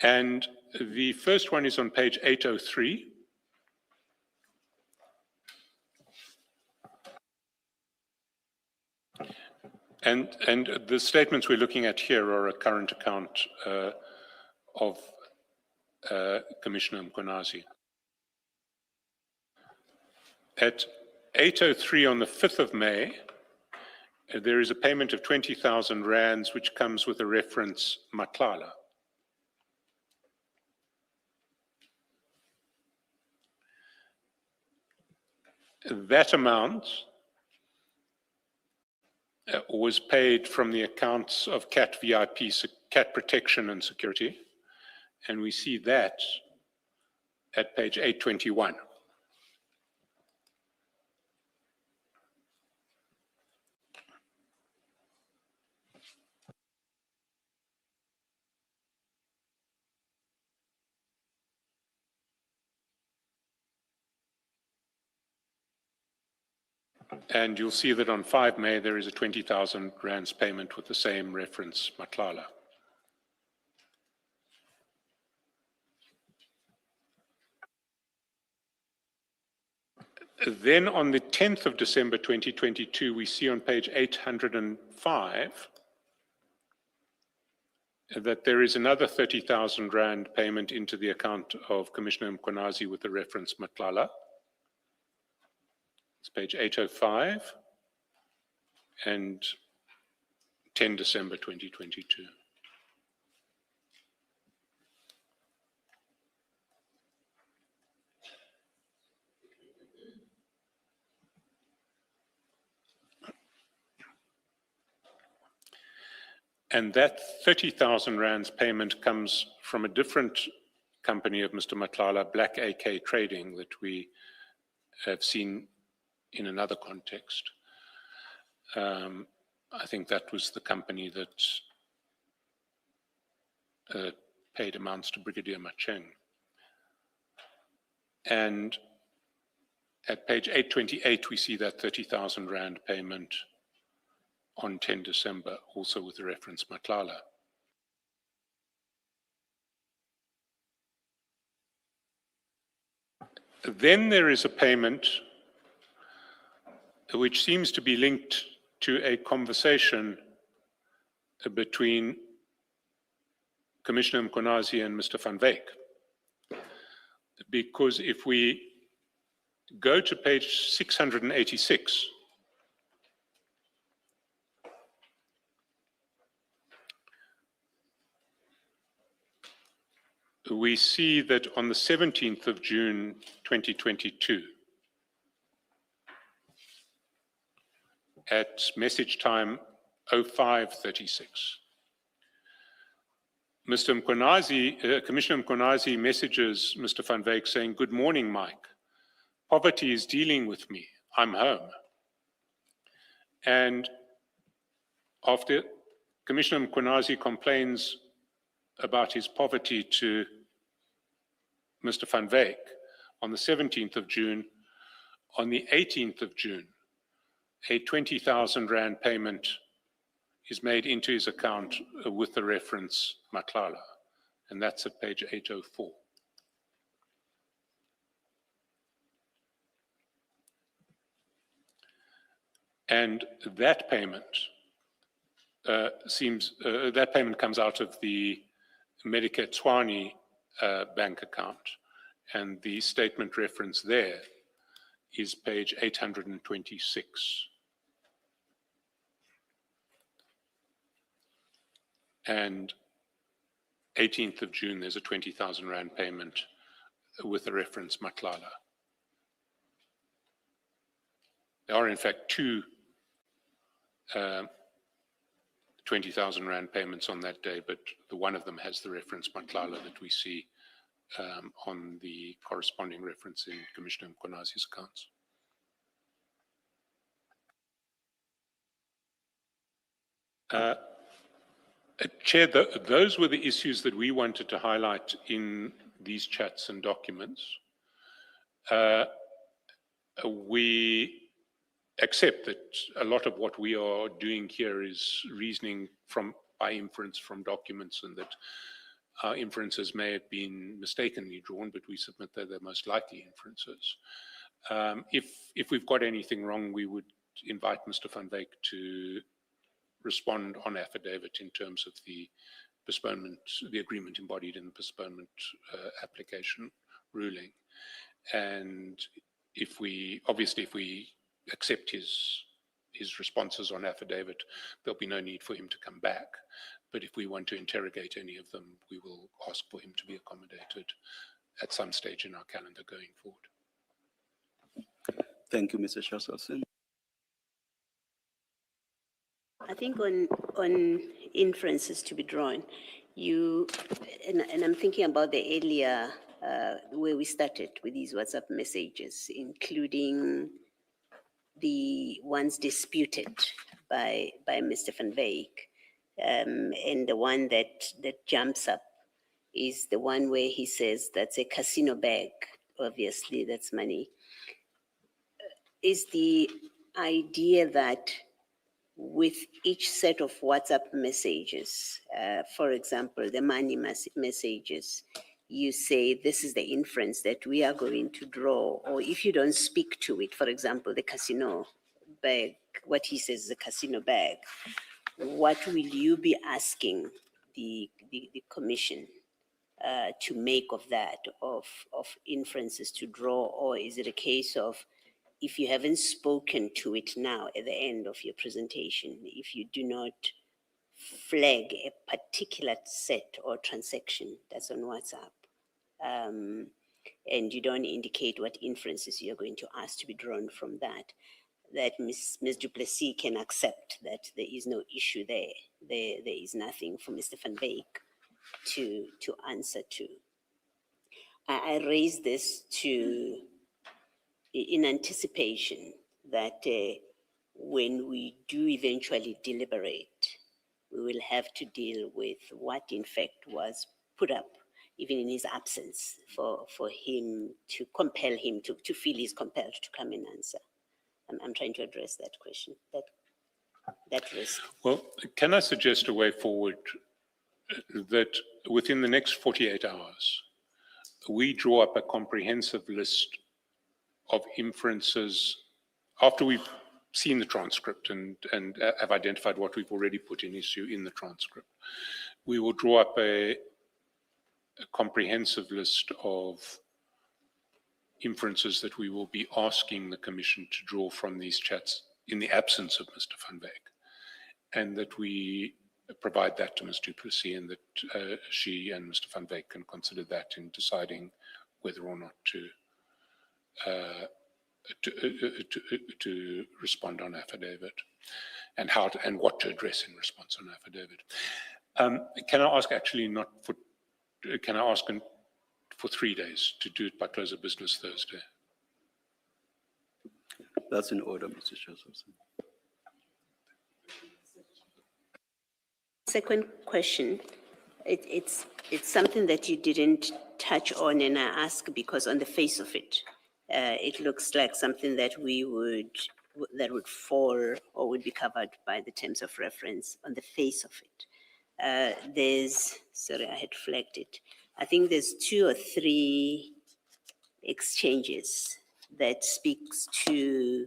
And the first one is on page 803. And the statements we're looking at here are a current account of Commissioner Mkonazi. At 803 on the 5th of May, there is a payment of 20,000 rands, which comes with a reference Matlala. That amount was paid from the accounts of CAT VIP, CAT Protection and Security, and we see that at page 821. And you'll see that on 5 May, there is a 20,000 rands payment with the same reference, Matlala. Then on the 10th of December 2022, we see on page 805 that there is another 30,000 rand payment into the account of Commissioner Mkonazi with the reference Matlala. It's page 805 and 10 December 2022. And that 30,000 rands payment comes from a different company of Mr. Matlala, Black AK Trading, that we have seen in another context. I think that was the company that paid amounts to Brigadier Macheng. And at page 828, we see that 30,000 rand payment on 10 December, also with the reference Matlala. Then there is a payment which seems to be linked to a conversation between Commissioner Mkonazi and Mr. Van Wyk. Because if we go to page 686, we see that on the 17th of June 2022, at message time 0536, Mr. Mkonazi, Commissioner Mkonazi messages Mr. Van Wyk saying, "Good morning, Mike. Poverty is dealing with me. I'm home." And after Commissioner Mkonazi complains about his poverty to Mr. Van Wyk on the 17th of June, on the 18th of June, a 20,000 rand payment is made into his account with the reference Matlala, and that's at page 804. And that payment that payment comes out of the Medicare Tswani bank account, and the statement reference there is page 826. And 18th of June, there's a 20,000 rand payment with the reference Matlala. There are in fact two 20,000 rand payments on that day, but the one of them has the reference Matlala that we see on the corresponding reference in Commissioner Mkonazi's accounts. Chair, those were the issues that we wanted to highlight in these chats and documents. We accept that a lot of what we are doing here is reasoning by inference from documents, and that our inferences may have been mistakenly drawn, but we submit that they're most likely inferences. If we've got anything wrong, we would invite Mr. Van Wyk to respond on affidavit in terms of the postponement, the agreement embodied in the postponement application ruling. And if we accept his responses on affidavit, there'll be no need for him to come back. But if we want to interrogate any of them, we will ask for him to be accommodated at some stage in our calendar going forward. Thank you, Mr. Chairperson. I think on inferences to be drawn, and I'm thinking about the earlier, where we started with these WhatsApp messages, including the ones disputed by Mr. Van Wyk. And the one that jumps up is the one where he says that's a casino bag. Obviously, that's money. Is the idea that with each set of WhatsApp messages, for example, the money messages, you say this is the inference that we are going to draw, or if you don't speak to it, for example, the casino bag, what he says is a casino bag, what will you be asking the commission to make of that, of inferences to draw? Or is it a case of, if you haven't spoken to it now at the end of your presentation, if you do not flag a particular set or transaction that's on WhatsApp, and you don't indicate what inferences you're going to ask to be drawn from that, that Ms. Du Plessis can accept that there is no issue there. There is nothing for Mr. Van Wyk to answer to. I raise this in anticipation that when we do eventually deliberate, we will have to deal with what in fact was put up, even in his absence, for him to compel him to feel he's compelled to come and answer. I'm trying to address that question, that risk. Well, can I suggest a way forward that within the next 48 hours, we draw up a comprehensive list of inferences after we've seen the transcript and have identified what we've already put in issue in the transcript. We will draw up a comprehensive list of inferences that we will be asking the Commission to draw from these chats in the absence of Mr. Van Wyk, and that we provide that to Ms. Du Plessis, and that she and Mr. Van Wyk can consider that in deciding whether or not to respond on affidavit, and and what to address in response on affidavit. Can I ask can I ask for 3 days to do it by close of business Thursday? That's in order, Mr. Chairperson. Second question, it's something that you didn't touch on, and I ask because on the face of it, it looks like something that would fall or would be covered by the terms of reference on the face of it. Sorry, I had flagged it. I think there's 2 or 3 exchanges that speaks to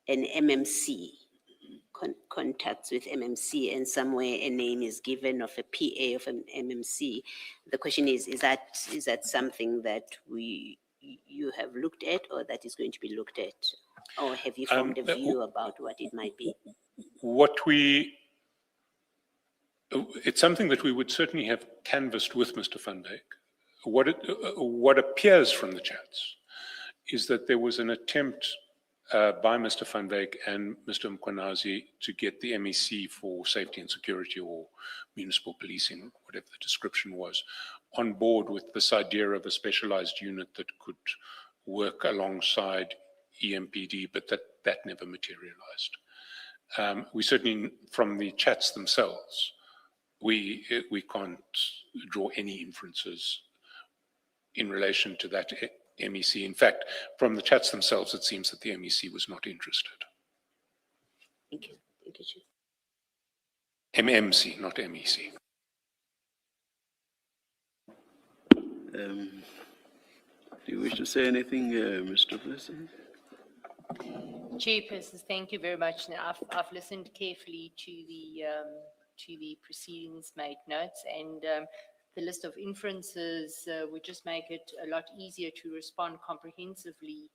an MMC, contacts with MMC, and somewhere a name is given of a PA of an MMC. The question is that something that you have looked at, or that is going to be looked at, or have you formed a view about what it might be? It's something that we would certainly have canvassed with Mr. Van Wyk. What appears from the chats is that there was an attempt by Mr. Van Wyk and Mr. Mkwanazi to get the MEC for safety and security or municipal policing, whatever the description was, on board with this idea of a specialized unit that could work alongside EMPD, but that never materialized. We certainly, from the chats themselves, we can't draw any inferences in relation to that MEC. In fact, from the chats themselves, it seems that the MEC was not interested. Thank you. Thank you, Chief. MMC, not MEC. Do you wish to say anything, Mr. President? Chairperson, thank you very much. Now, I've listened carefully to the proceedings, made notes, and the list of inferences would just make it a lot easier to respond comprehensively,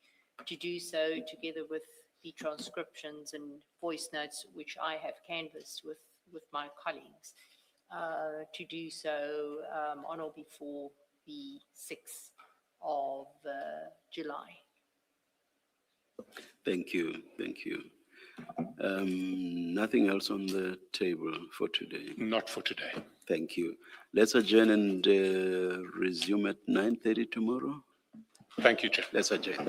to do so together with the transcriptions and voice notes, which I have canvassed with my colleagues, to do so on or before the 6th of July. Thank you, thank you. Nothing else on the table for today? Not for today. Thank you. Let's adjourn and resume at 9:30 tomorrow. Thank you, Chair. Let's adjourn.